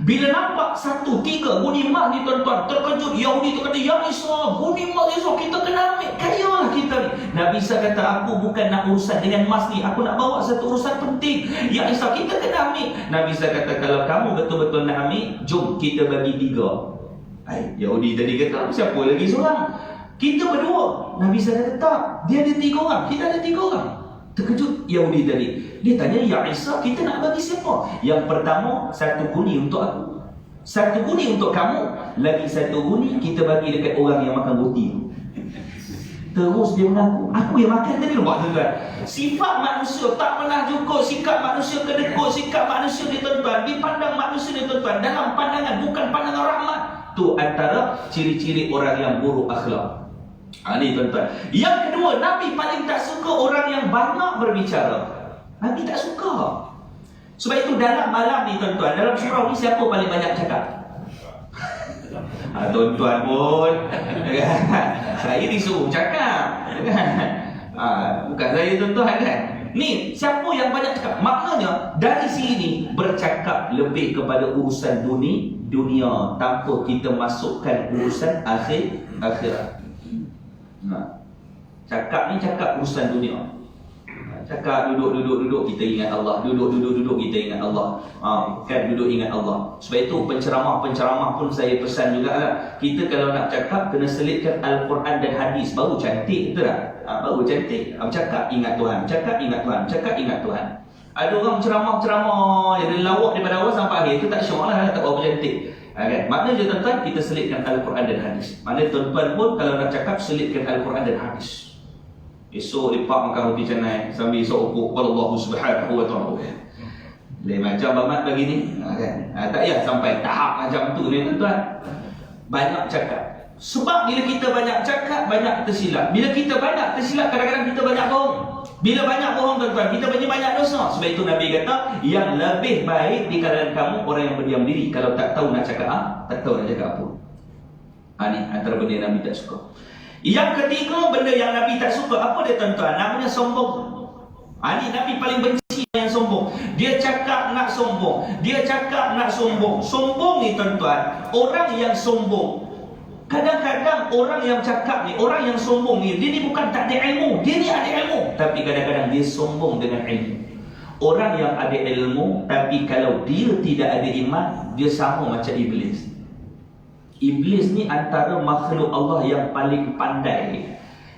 Bila nampak 1, 3 guni emas ni tuan-tuan, terkejut. Yahudi tu kata, Ya Isa, guni emas Isa, kita kena ambil. Kaya lah kita ni. Nabi Isa kata, aku bukan nak urusan dengan emas ni. Aku nak bawa satu urusan penting. Ya Isa, kita kena ambil. Nabi Isa kata, kalau kamu betul-betul nak ambil, jom kita bagi 3. Yahudi tadi kata, siapa lagi seorang? Kita berdua. Nabi Isa kata, tak. Dia ada 3 orang. Kita ada 3 orang. Terkejut Yahudi tadi. Dia tanya, Ya Isa, kita nak bagi siapa? Yang pertama, 1 guni untuk aku, 1 guni untuk kamu, lagi 1 guni kita bagi dekat orang yang makan roti tu. Terus dia mengaku, aku yang makan tadi. Buat tuan-tuan, sifat manusia tak pernah cukup. Sikap manusia kedekut, sikap manusia ni tuan-tuan, dipandang manusia ni tuan-tuan dalam pandangan, bukan pandangan rahmat. Tu antara ciri-ciri orang yang buruk akhlak. Ini tuan-tuan. Yang kedua, Nabi paling tak suka orang yang banyak berbicara. Nabi tak suka. Sebab itu dalam malam ni tuan-tuan, dalam surau ni siapa paling banyak cakap? Tuan-tuan pun saya disuruh cakap. Bukan saya tuan-tuan kan. Ni, siapa yang banyak cakap? Maknanya dari sini bercakap lebih kepada urusan dunia tanpa kita masukkan urusan akhirat. Cakap ni cakap urusan dunia. Cakap duduk kita ingat Allah. Duduk kita ingat Allah. Kan duduk ingat Allah. Sebab itu penceramah pun saya pesan jugalah. Kita kalau nak cakap kena selitkan Al-Quran dan hadis. Baru cantik, betul tak? Baru cantik. Cakap ingat Tuhan. Cakap ingat Tuhan. Cakap ingat Tuhan. Ada orang ceramah jadi lawak daripada awal sampai akhir. Itu tak syok lah, tak berapa cantik. Kan? Maknanya tuan-tuan, kita selitkan Al-Quran dan hadis. Maknanya tuan-tuan pun kalau nak cakap, selitkan Al-Quran dan hadis. Esok lepak makan roti canai sambil esok ukuk Allah subhanahu wa ta'ala. Lain macam bamat bagi ni kan? Tak payah sampai tahap macam tu ni tuan-tuan. Banyak cakap. Sebab bila kita banyak cakap, banyak tersilap. Bila kita banyak tersilap, kadang-kadang kita banyak bohong. Bila banyak bohong tuan-tuan, kita banyak dosa. Sebab itu Nabi kata, yang lebih baik di kalangan kamu orang yang berdiam diri. Kalau tak tahu nak cakap tak tahu nak cakap apa. Ini antara benda yang Nabi tak suka. Yang ketiga, benda yang Nabi tak suka, apa dia tuan-tuan? Namanya sombong. Ini Nabi paling benci yang sombong. Dia cakap nak sombong, dia cakap nak sombong. Sombong ni tuan-tuan, orang yang sombong, kadang-kadang orang yang cakap ni, orang yang sombong ni, dia ni bukan tak ada ilmu, dia ni ada ilmu, tapi kadang-kadang dia sombong dengan ilmu. Orang yang ada ilmu, tapi kalau dia tidak ada iman, dia sama macam iblis. Iblis ni antara makhluk Allah yang paling pandai.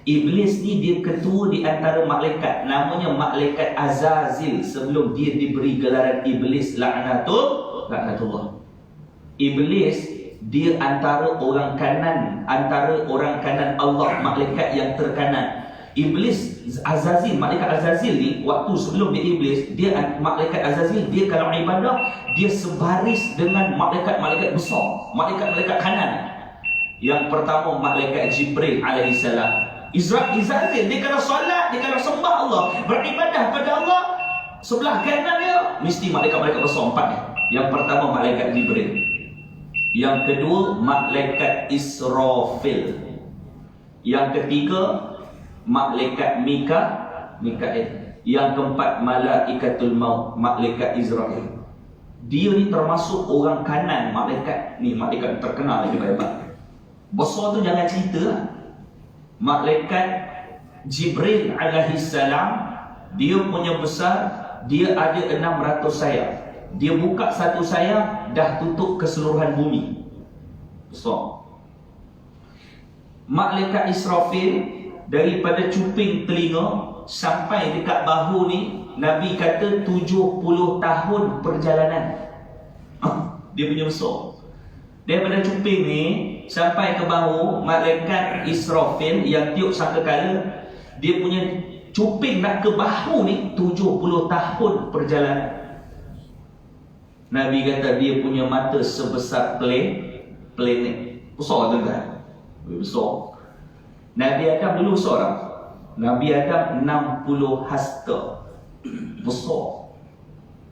Iblis ni dia ketua di antara malaikat, namanya malaikat Azazil, sebelum dia diberi gelaran iblis laknatullah. Iblis dia antara orang kanan Allah, malaikat yang terkanan. Iblis Azazil, malaikat Azazil ni waktu sebelum dia iblis, dia malaikat Azazil, dia kalau ibadah dia sebaris dengan malaikat-malaikat besar, malaikat-malaikat kanan. Yang pertama malaikat Jibril alaihissalam. Azazil dia kalau solat, dia kalau sembah Allah, beribadah pada Allah, sebelah kanan dia mesti malaikat-malaikat besar 4 ni. Yang pertama malaikat Jibril. Yang kedua malaikat Israfil. Yang ketiga malaikat Mikael. Yang keempat malaikatul maut, malaikat Israel. Dia ni termasuk orang kanan malaikat ni, malaikat terkenal lagi hebat. Besar tu jangan cerita lah. Malaikat Jibril alaihissalam, dia punya besar, dia ada 600 sayap. Dia buka satu sayap, dah tutup keseluruhan bumi. Besar. Malaikat Israfil, daripada cuping telinga sampai dekat bahu ni, Nabi kata 70 tahun perjalanan. Dia punya besar. Daripada cuping ni sampai ke bahu, malaikat Israfil yang tiup sangkakala, dia punya cuping nak ke bahu ni 70 tahun perjalanan. Nabi kata dia punya mata sebesar planet. Besar tuan-tuan. Besar. Nabi Adam dulu seorang. Nabi Adam 60 hasta. Besar.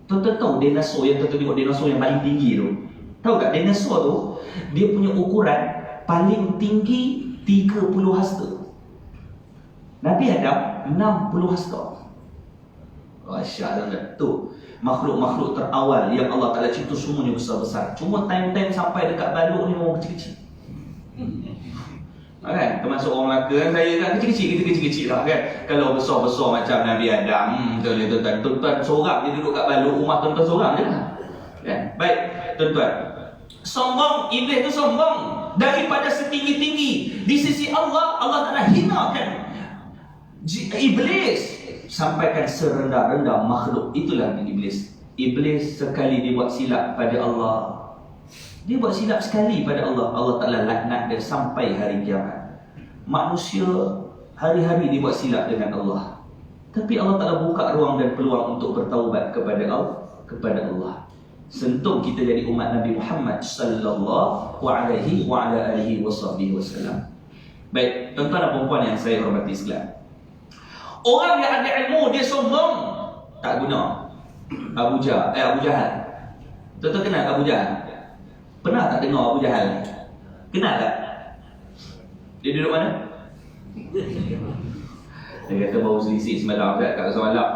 Tuan-tuan tahu dinosaur yang tuan-tuan tengok, dinosaur yang paling tinggi tu? Tahu tak dinosaur tu, dia punya ukuran paling tinggi 30 hasta. Nabi Adam 60 hasta. Masya-Allah tu. Makhluk-makhluk terawal yang Allah Ta'ala cipta semuanya besar-besar. Cuma time-time sampai dekat baluk ni orang kecil-kecil. Kan? Termasuk orang Melaka kan, saya kan kecil-kecil lah kan. Kalau besar-besar macam Nabi Adam, tuan-tuan seorang dia duduk kat baluk rumah tuan-tuan seorang je lah kan? Baik tuan-tuan, sombong, iblis tu sombong daripada setinggi-tinggi di sisi Allah. Allah Ta'ala hinakan iblis, sampaikan serendah-rendah makhluk. Itulah iblis. Iblis sekali dia buat silap pada Allah, dia buat silap sekali pada Allah, Allah Ta'ala laknat dia sampai hari kiamat. Manusia hari-hari dia buat silap dengan Allah, tapi Allah Ta'ala buka ruang dan peluang untuk bertaubat kepada Allah. Sentuh kita jadi umat Nabi Muhammad sallallahu alaihi wa ala alihi wasallam. Baik, tuan-tuan dan puan-puan yang saya hormati sekalian, orang yang ada ilmu dia sombong tak guna. Abu Jahal. Tuan-tuan kenal Abu Jahal? Pernah tak dengar Abu Jahal ni? Kenal tak? Dia duduk mana? Dia kata baru selisih semalam kat semalam.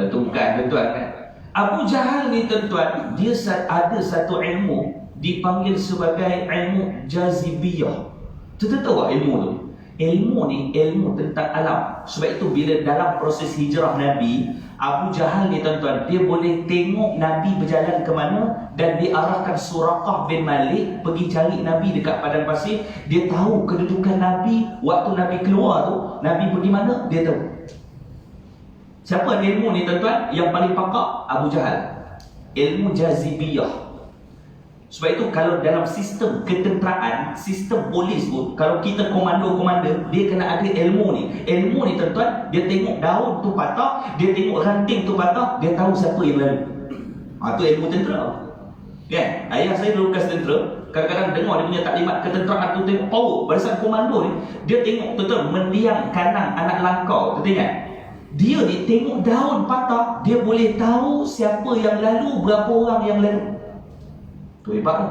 Tungkan tuan-tuan kan. Abu Jahal ni tuan-tuan, dia ada satu ilmu dipanggil sebagai ilmu jazibiyah. Tuan-tuan tahu tak ilmu tu? Ilmu ni ilmu tentang alam. Sebab itu bila dalam proses hijrah Nabi, Abu Jahal ni tuan-tuan, dia boleh tengok Nabi berjalan ke mana dan diarahkan Suraqah bin Malik pergi cari Nabi dekat padang pasir. Dia tahu kedudukan Nabi waktu Nabi keluar tu, Nabi pergi mana, dia tahu. Siapa ada ilmu ni tuan-tuan? Yang paling pakar Abu Jahal. Ilmu jazibiyah. Sebab itu kalau dalam sistem ketenteraan, sistem polis pun, kalau kita komando-komander, dia kena ada ilmu ni. Ilmu ni tuan-tuan, dia tengok daun tu patah, dia tengok ranting tu patah, dia tahu siapa yang lalu. Itu ilmu tentera. Kan? Ayah saya dulu bekas tentera, kadang-kadang dengar dia punya taklimat ketenteraan tu, tengok power. Pada saat komando ni, dia tengok tuan-tuan mendiang kanan anak langkau. Tuan ingat? Dia ni tengok daun patah, dia boleh tahu siapa yang lalu, berapa orang yang lalu. Tu hebat tu.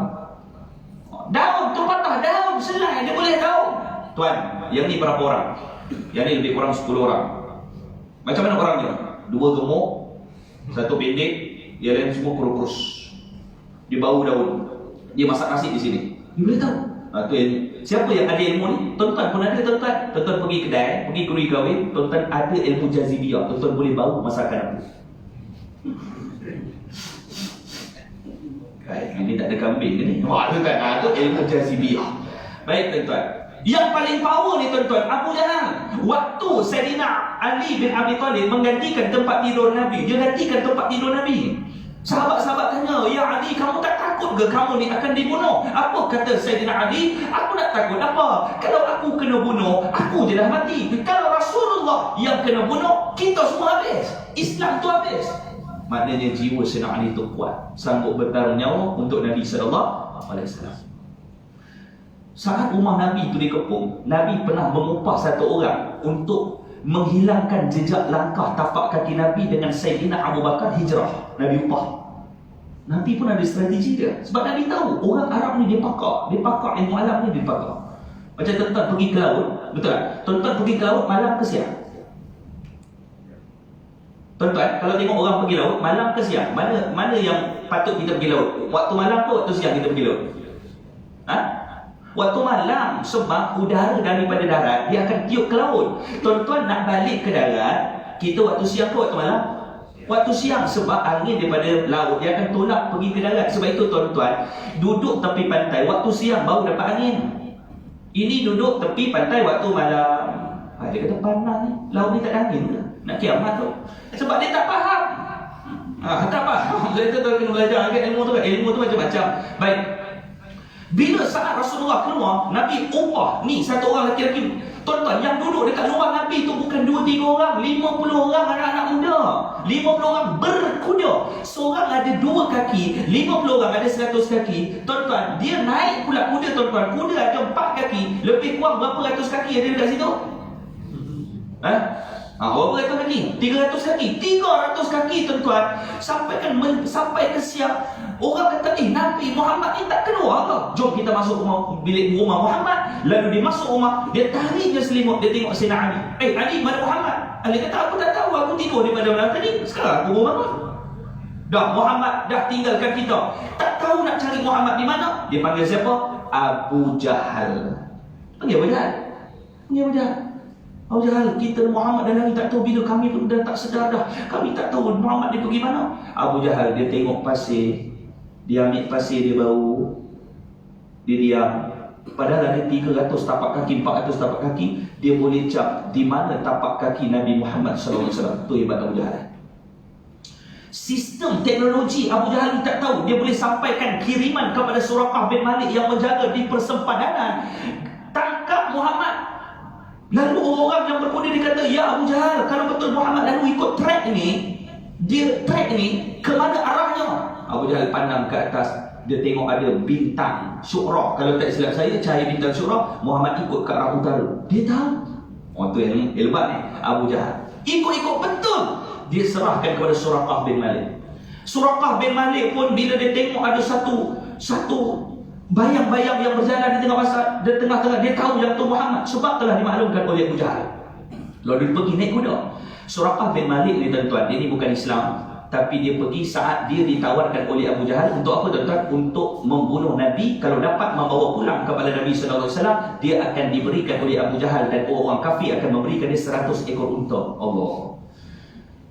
Daun tu patah, daun selai Tuan, yang ni berapa orang? Yang ni lebih kurang 10 orang. Macam mana orangnya? 2 gemuk, 1 pendek, yang lain semua kurus. Dia bau daun. Dia masak nasi di sini. Dia boleh tahu. Tu yang, siapa yang ada ilmu ni? Tuan-tuan pun ada, tuan-tuan. Tuan-tuan pergi kedai, pergi kurui kahwin, tuan-tuan ada ilmu jazibiyah. Tuan-tuan boleh bau masakan apa. Ini tak ada kambing ke ni? Wah, tu kan, tu ilmu jazibiyah. Baik tuan-tuan. Yang paling power ni tuan-tuan, Abu Jahal. Waktu Sayyidina Ali bin Abi Thalib menggantikan tempat tidur Nabi, dia gantikan tempat tidur Nabi. Sahabat-sahabat tanya, "Ya Ali, kamu tak takut ke kamu ni akan dibunuh?" Apa kata Sayyidina Ali? "Aku nak takut apa? Kalau aku kena bunuh, aku je dah mati. Kalau Rasulullah yang kena bunuh, kita semua habis. Islam tu habis." Maknanya jiwa Sayyidina Ali tu kuat, sanggup bertaruh nyawa untuk Nabi SAW. Saat rumah Nabi itu dikepung, Nabi pernah mengupah satu orang untuk menghilangkan jejak langkah tapak kaki Nabi dengan Sayyidina Abu Bakar hijrah. Nabi upah. Nabi pun ada strategi dia. Sebab Nabi tahu orang Arab ni dia pakar ilmu alam ni, dia pakar. Macam tuan-tuan pergi ke laut, betul tak? Tuan-tuan pergi ke laut malam ke siang? Tuan-tuan, kalau tengok orang pergi laut malam ke siang, mana yang patut kita pergi laut? Waktu malam ke waktu siang kita pergi laut? Waktu malam, sebab udara daripada darat dia akan tiup ke laut. Tuan-tuan nak balik ke darat, kita waktu siang ke waktu malam? Waktu siang, sebab angin daripada laut dia akan tolak pergi ke darat. Sebab itu tuan-tuan, duduk tepi pantai waktu siang baru dapat angin. Ini duduk tepi pantai waktu malam. Dia kata panas ni, laut ni tak ada angin ke? Nak kiamat tu. Sebab dia tak faham. Tak faham. Jadi tuan-tuan kena belajar ilmu tu kan. Ilmu tu macam-macam. Baik. Bila saat Rasulullah keluar, Nabi upah ni satu orang lelaki-lelaki. Tuan-tuan, yang duduk dekat luar Nabi tu bukan 2-3 orang, 50 orang anak-anak muda. 50 orang berkuda. Seorang ada 2 kaki, 50 orang ada 100 kaki. Tuan-tuan, dia naik pula kuda tuan-tuan. Kuda ada 4 kaki, lebih kurang berapa ratus kaki ada dekat situ? Berapa ratus kaki? 300 kaki. 300 kaki tuan-tuan. Sampai ke siang. Orang kata, Nabi Muhammad ni tak keluar ke? Jom kita masuk bilik rumah Muhammad. Lalu dia masuk rumah, dia tarik je selimut, dia tengok Sayyidina Ali. Ali, mana Muhammad? Ali kata, aku tak tahu, aku tidur di malam tadi. Sekarang aku bangun. Dah, Muhammad dah tinggalkan kita. Tak tahu nak cari Muhammad di mana. Dia panggil siapa? Abu Jahal. Panggil Abu Jahal. Abu Jahal, kita Muhammad dah lari, tak tahu bila kami pun dah tak sedar dah. Kami tak tahu Muhammad dia pergi mana. Abu Jahal, dia tengok pasir. Dia ambil pasir, dia bau. Dia diam. Padahal ada 300 tapak kaki, 400 tapak kaki. Dia boleh cap di mana tapak kaki Nabi Muhammad SAW. Itu hebat Abu Jahal. Sistem teknologi Abu Jahal ni tak tahu. Dia boleh sampaikan kiriman kepada Suraqah bin Malik yang menjaga di persempadanan. Tangkap Muhammad. Lalu orang yang berkuda dia kata, "Ya Abu Jahal, kalau betul Muhammad lalu ikut trek ni, dia trek ni ke mana arahnya?" Abu Jahal pandang ke atas, dia tengok ada bintang Syu'rah. Kalau tak silap saya, cahaya bintang Syu'rah, Muhammad ikut ke arah utara. Dia tahu. Tu yang hebat ni, Abu Jahal. Ikut betul. Dia serahkan kepada Suraqah bin Malik. Suraqah bin Malik pun bila dia tengok ada satu bayang-bayang yang berjalan di tengah-tengah, dia tahu yang tu Muhammad, sebab telah dimaklumkan oleh Abu Jahal. Lalu dia pergi naik kuda. Suraqah bin Malik ni tuan-tuan, dia ni bukan Islam, tapi dia pergi saat dia ditawarkan oleh Abu Jahal. Untuk apa tuan-tuan? Untuk membunuh Nabi. Kalau dapat membawa pulang kepada Nabi SAW, dia akan diberikan oleh Abu Jahal, dan orang kafir akan memberikan dia 100 ekor unta. Allah.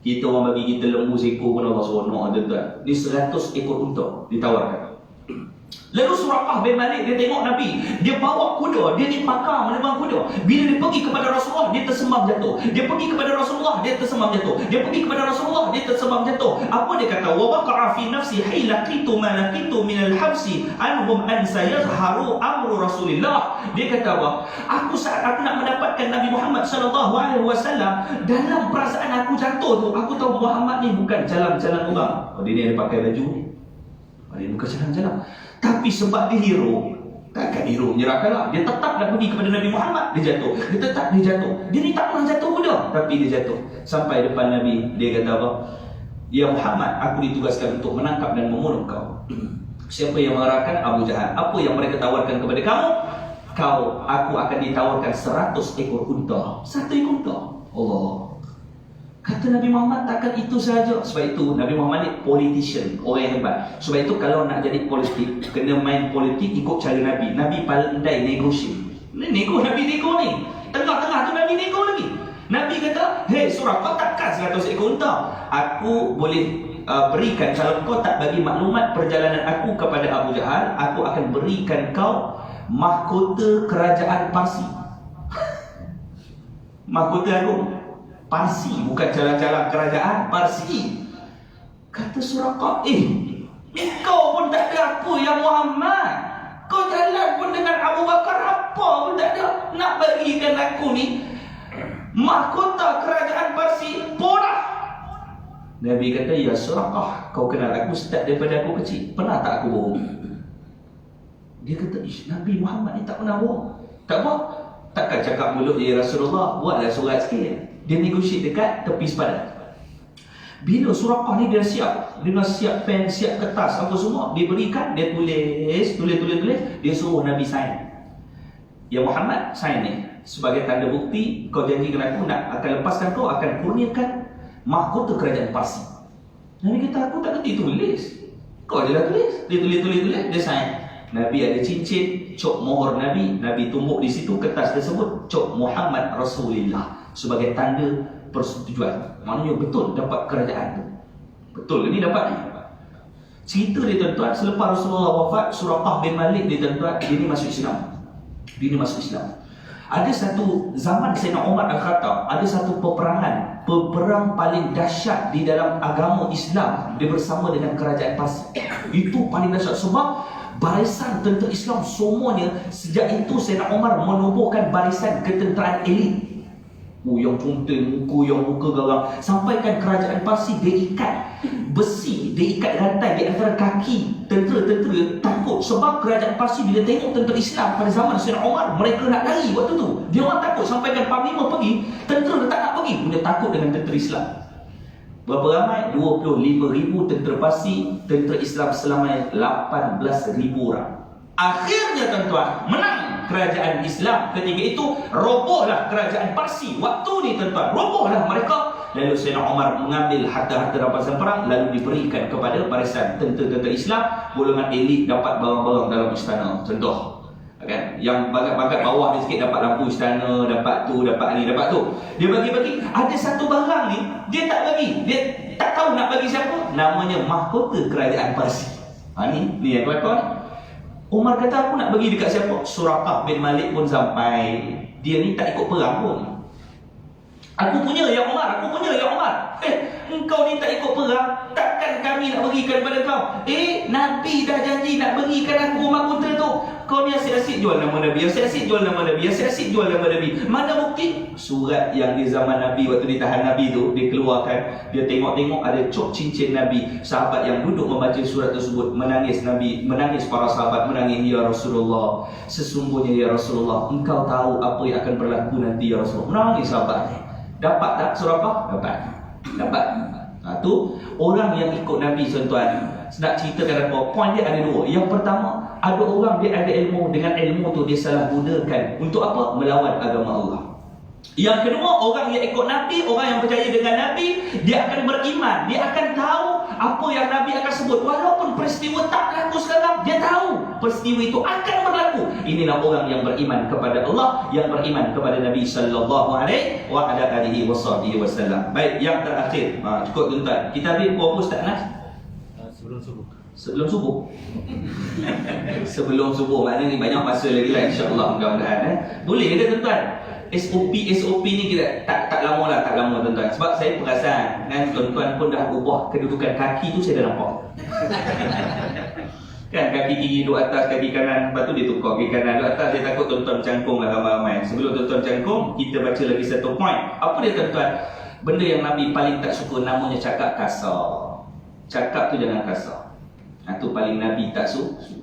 Kita orang bagi kita lembu seekor pun Allah seronok tuan-tuan. Ni 100 ekor unta ditawarkan. Lalu Suraqah bin Malik, dia tengok Nabi, dia bawa kuda, dia ni pakar menebang kuda. Bila dia pergi kepada Rasulullah, dia tersembam jatuh. Dia pergi kepada Rasulullah, dia tersembam jatuh. Dia pergi kepada Rasulullah, dia tersembam jatuh. Apa dia kata? Wa waqa'a fi nafsi hilaqitu ma laqitu min al-habsi anhum an sayazharu amru Rasulillah. Dia kata apa? Saat aku nak mendapatkan Nabi Muhammad SAW, dalam perasaan aku jatuh tu, aku tahu Muhammad ni bukan jalan-jalan orang. Dia ni ada pakai baju ni. Dia bukan jalan-jalan. Tapi sebab dia hero, takkan hero menyerahkanlah. Dia tetap nak pergi kepada Nabi Muhammad, dia jatuh. Dia jatuh. Dia ni tak pernah jatuh pun dah, tapi dia jatuh. Sampai depan Nabi, dia kata apa? "Ya Muhammad, aku ditugaskan untuk menangkap dan membunuh kau." Siapa yang mengarahkan? Abu Jahal. Apa yang mereka tawarkan kepada kamu? aku akan ditawarkan 100 ekor unta. 1 ekor unta. Allah. Kata Nabi Muhammad, takkan itu saja. Sebab itu Nabi Muhammad ni politician, orang yang hebat. Sebab itu kalau nak jadi politik, kena main politik ikut cara Nabi. Nabi pandai negotiate. Nego, Nabi nego ni. Tengah-tengah tu Nabi nego lagi. Nabi kata, "Hei Surah, kau takkan 100 ekor unta. Aku boleh berikan, kalau kau tak bagi maklumat perjalanan aku kepada Abu Jahal, aku akan berikan kau mahkota kerajaan Parsi." Mahkota agung Parsi, bukan jalan-jalan kerajaan Parsi. Kata Suraqah, kau pun tak ada apa ya Muhammad. Kau jalan pun dengan Abu Bakar, apa pun tak ada. Nak bagikan aku ni mahkota kerajaan Parsi, porah. Nabi kata, ya Suraqah, kau kenal aku start daripada aku kecil. Pernah tak aku bohong? Dia kata, Nabi Muhammad ni tak pernah bohong. Tak apa, takkan cakap mulut je, ya Rasulullah, buatlah surat sikit. Dia negotiate dekat tepi sepadan. Bila Suraqah ni dia dah siap pen, siap kertas, apa semua, dia berikan, dia tulis, dia suruh Nabi sign. Ya Muhammad, sign ni sebagai tanda bukti kau janjikan aku nak akan lepaskan kau, akan kurniakan mahkota kerajaan Parsi. Nabi kata, aku tak kerti tulis. Kau je lah tulis. Dia tulis, dia sign. Nabi ada cincin, cop mohor Nabi. Nabi tumbuk di situ kertas tersebut, cop Muhammad Rasulullah, sebagai tanda persetujuan. Maknanya betul dapat kerajaan tu. Betul ke ni dapat ni? Cerita dia tuan-tuan, selepas Rasulullah wafat, Suraqah bin Malik dia tuan-tuan, dia ni masuk Islam. Ada satu zaman Sayyidina Umar Al-Khattab, ada satu peperang paling dahsyat di dalam agama Islam, dia bersama dengan kerajaan Parsi. Itu paling dahsyat sebab barisan tentera Islam semuanya sejak itu Sayyidina Umar menubuhkan barisan ketenteraan elit. Yang punting muka, yang muka garang. Sampaikan kerajaan Parsi dia ikat besi, dia ikat rantai di antara kaki tentera-tentera, takut sebab kerajaan Parsi bila tengok tentera Islam pada zaman Sayyidina Umar, mereka nak lari waktu tu. Dia orang takut, sampaikan Panglima pergi, tentera tak nak pergi. Dia takut dengan tentera Islam. Berapa ramai? 25,000 tentera Parsi, tentera Islam selamanya 18,000 orang. Akhirnya tuan-tuan, menang kerajaan Islam. Ketika itu robohlah kerajaan Parsi. Waktu ni tuan-tuan, robohlah mereka. Lalu Sayyidina Umar mengambil harta-harta rampasan perang, lalu diberikan kepada barisan tentera-tentera Islam. Golongan elit dapat barang-barang dalam istana. Contoh kan, yang bagat-bagat bawah ni sikit dapat lampu istana, dapat tu, dapat ni, dapat tu. Dia bagi-bagi. Ada satu barang ni dia tak bagi, dia tak tahu nak bagi siapa. Namanya mahkota kerajaan Parsi. Ni yang kelakon. Umar kata, aku nak bagi dekat siapa? Suraqah bin Malik pun sampai. Dia ni tak ikut perang pun. Aku punya ya Umar, aku punya ya Umar. Engkau ni tak ikut perang, takkan kami nak berikan kepada kau? Nabi dah janji nak berikan aku mahkota tu. Kau ni asyik-asyik jual nama Nabi, asyik-asyik jual nama Nabi, asyik-asyik jual nama Nabi. Mana bukti? Surat yang di zaman Nabi, waktu ditahan Nabi tu, dia keluarkan. Dia tengok-tengok ada cop cincin Nabi. Sahabat yang duduk membaca surat tersebut menangis. Nabi menangis, para sahabat menangis. Ya Rasulullah, sesungguhnya ya Rasulullah, engkau tahu apa yang akan berlaku nanti ya Rasulullah. Menangis sahabat. Dapat tak Suraqah? Dapat. Tu orang yang ikut Nabi tuan-tuan. Nak ceritakan apa? Poin dia ada dua. Yang pertama, ada orang dia ada ilmu, dengan ilmu tu dia salah gunakan untuk apa? Melawan agama Allah. Yang kedua, orang yang ikut Nabi, orang yang percaya dengan Nabi, dia akan beriman, dia akan tahu apa yang Nabi akan sebut. Walaupun peristiwa tak berlaku sekarang, dia tahu peristiwa itu akan berlaku. Inilah orang yang beriman kepada Allah, yang beriman kepada Nabi sallallahu alaihi wasallam. Baik, yang terakhir, cukup tuan-tuan. Kita ambil berapa Ustaz Nas? Sebelum subuh. Sebelum subuh, maknanya ni banyak masa lagi lah, insya-Allah, mudah-mudahan. Boleh ke tuan-tuan? SOP ni kita tak lama tuan-tuan. Sebab saya perasan kan, tuan-tuan pun dah ubah kedudukan kaki tu, saya dah nampak. Kan kaki kiri duduk atas, kaki kanan, lepas tu dia tukar kaki kanan duduk atas. Dia takut tuan-tuan cangkung lah ramai-ramai. Sebelum tuan-tuan cangkung, kita baca lagi satu point. Apa dia tuan-tuan? Benda yang Nabi paling tak suka, namanya cakap kasar. Cakap tu jangan kasar. Itu paling Nabi tak suka.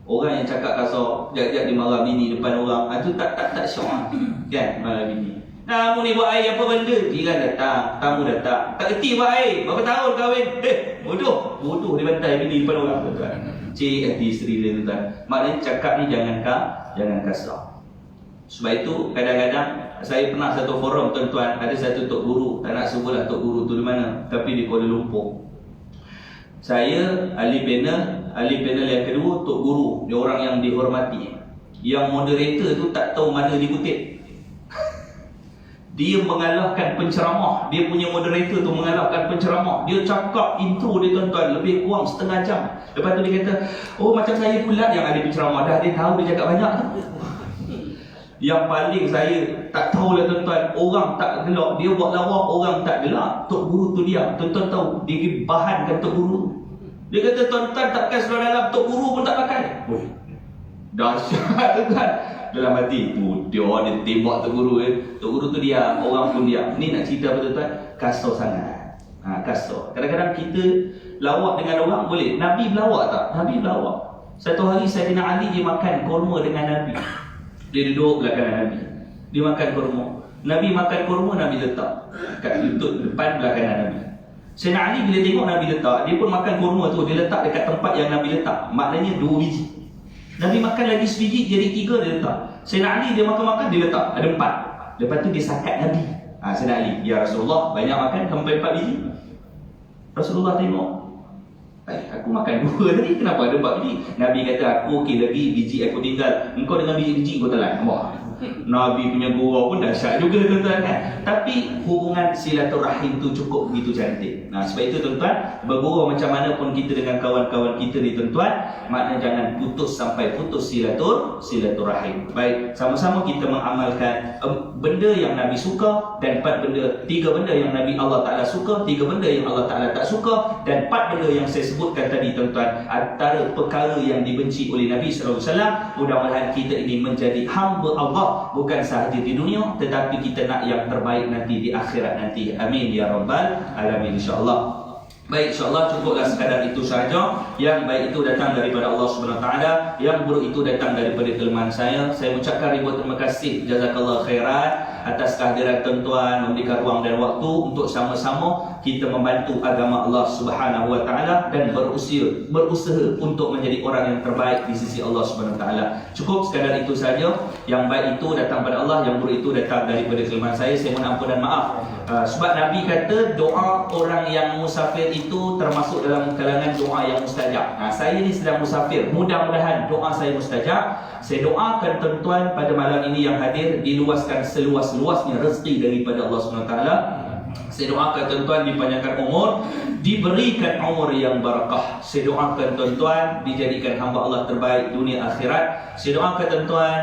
Orang yang cakap kasar, jap-jap dia marah bini depan orang, itu tak syok kan, marah bini. Kamu ni buat air apa benda? Jiran datang, tamu datang, tak kerti buat air, berapa tahun kahwin? Bodoh dia bantai bini depan orang. Cik hati isteri dia tuan. Maknanya cakap ni jangan kasar. Sebab itu kadang-kadang saya pernah satu forum tuan-tuan, ada satu tok guru, tak nak sebutlah tok guru tu di mana, tapi di Kuala Lumpur. Saya ahli panel yang kedua tok guru, dia orang yang dihormati. Yang moderator tu tak tahu mana dikutip. Dia mengalahkan penceramah, dia punya moderator tu mengalahkan penceramah. Dia cakap intro dia tuan-tuan lebih kurang setengah jam. Lepas tu dia kata, oh macam saya pula yang ahli penceramah, dah dia tahu dia cakap banyak tu. Yang paling saya tak tahulah tuan-tuan, orang tak gelak, dia buat lawak, orang tak gelak, tok guru tu diam. Tuan-tuan tahu, dia bahankan tok guru. Dia kata tuan-tuan takkan seluar dalam, tok guru pun tak pakai. Dahsyat tuan-tuan. Dalam hati tu, dia tembak tok guru tok guru tu diam, orang pun diam. Ni nak cerita apa tuan-tuan? Kasar sangat. Kasar. Kadang-kadang kita lawak dengan orang boleh. Nabi berlawak tak? Nabi berlawak. Satu hari Sayyidina Ali dia makan kurma dengan Nabi. Dia duduk belakang Nabi. Dia makan kurma. Nabi makan kurma, Nabi letak kat lutut depan belakang Nabi. Sayyidina Ali bila tengok Nabi letak, dia pun makan kurma tu, dia letak dekat tempat yang Nabi letak. Maknanya 2 biji. Nabi makan lagi sebiji, jadi 3 dia letak. Sayyidina Ali dia makan-makan, dia letak, ada 4. Lepas tu dia sakat Nabi. Sayyidina Ali, ya Rasulullah, banyak makan sampai 4 biji. Rasulullah tengok, aku makan 2 tadi, kenapa ada 4 biji? Nabi kata, aku okey lagi, biji aku tinggal. Engkau dengan biji-biji kau telan. Wah, Nabi punya gurau pun dahsyat juga tuan-tuan kan. Tapi hubungan silaturahim tu cukup begitu cantik. Sebab itu tuan-tuan, bergurau macam mana pun kita dengan kawan-kawan kita ni tuan-tuan, maknanya jangan putus sampai putus silaturahim. Baik, sama-sama kita mengamalkan benda yang Nabi suka, dan 3 benda yang Nabi Allah Ta'ala suka, 3 benda yang Allah Ta'ala tak suka, dan 4 benda yang saya sebutkan tadi tuan-tuan, antara perkara yang dibenci oleh Nabi SAW. Mudah-mudahan kita ini menjadi hamba Allah, bukan sahaja di dunia, tetapi kita nak yang terbaik nanti di akhirat nanti. Amin ya rabbal alamin, insya-Allah. Baik, insya-Allah cukuplah sekadar itu sahaja. Yang baik itu datang daripada Allah Subhanahu Wa Taala, yang buruk itu datang daripada kelemahan saya. Saya mengucapkan ribuan terima kasih, jazakallahu khairan, atas kehadiran tuan-tuan, memberikan ruang dan waktu untuk sama-sama kita membantu agama Allah Subhanahu Wa Taala dan berusaha untuk menjadi orang yang terbaik di sisi Allah Subhanahu Wa Taala. Cukup sekadar itu saja. Yang baik itu datang pada Allah, yang buruk itu datang daripada kelemahan saya. Saya mohon ampun dan maaf. Sebab Nabi kata doa orang yang musafir itu termasuk dalam kalangan doa yang mustajab. Saya ni sedang musafir, mudah-mudahan doa saya mustajab. Saya doakan tuan-tuan pada malam ini yang hadir, diluaskan seluas-luasnya rezeki daripada Allah SWT. Saya doakan tuan-tuan dipanjangkan umur, diberikan umur yang barakah. Saya doakan tuan-tuan dijadikan hamba Allah terbaik dunia akhirat. Saya doakan tuan-tuan,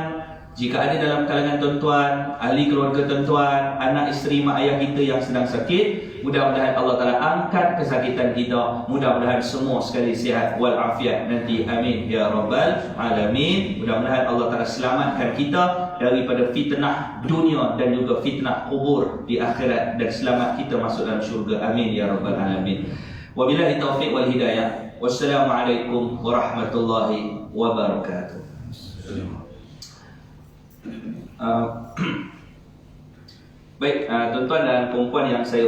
jika ada dalam kalangan tuan-tuan, ahli keluarga tuan-tuan, anak isteri mak ayah kita yang sedang sakit, mudah-mudahan Allah Ta'ala angkat kesakitan kita. Mudah-mudahan semua sekali sihat walafiat nanti. Amin ya rabbal alamin. Mudah-mudahan Allah Ta'ala selamatkan kita daripada fitnah dunia dan juga fitnah kubur di akhirat, dan selamat kita masuk dalam syurga. Amin ya rabbal alamin. Wabillahi taufiq wal hidayah. Wassalamualaikum warahmatullahi wabarakatuh. Baik, tuan-tuan dan puan-puan yang saya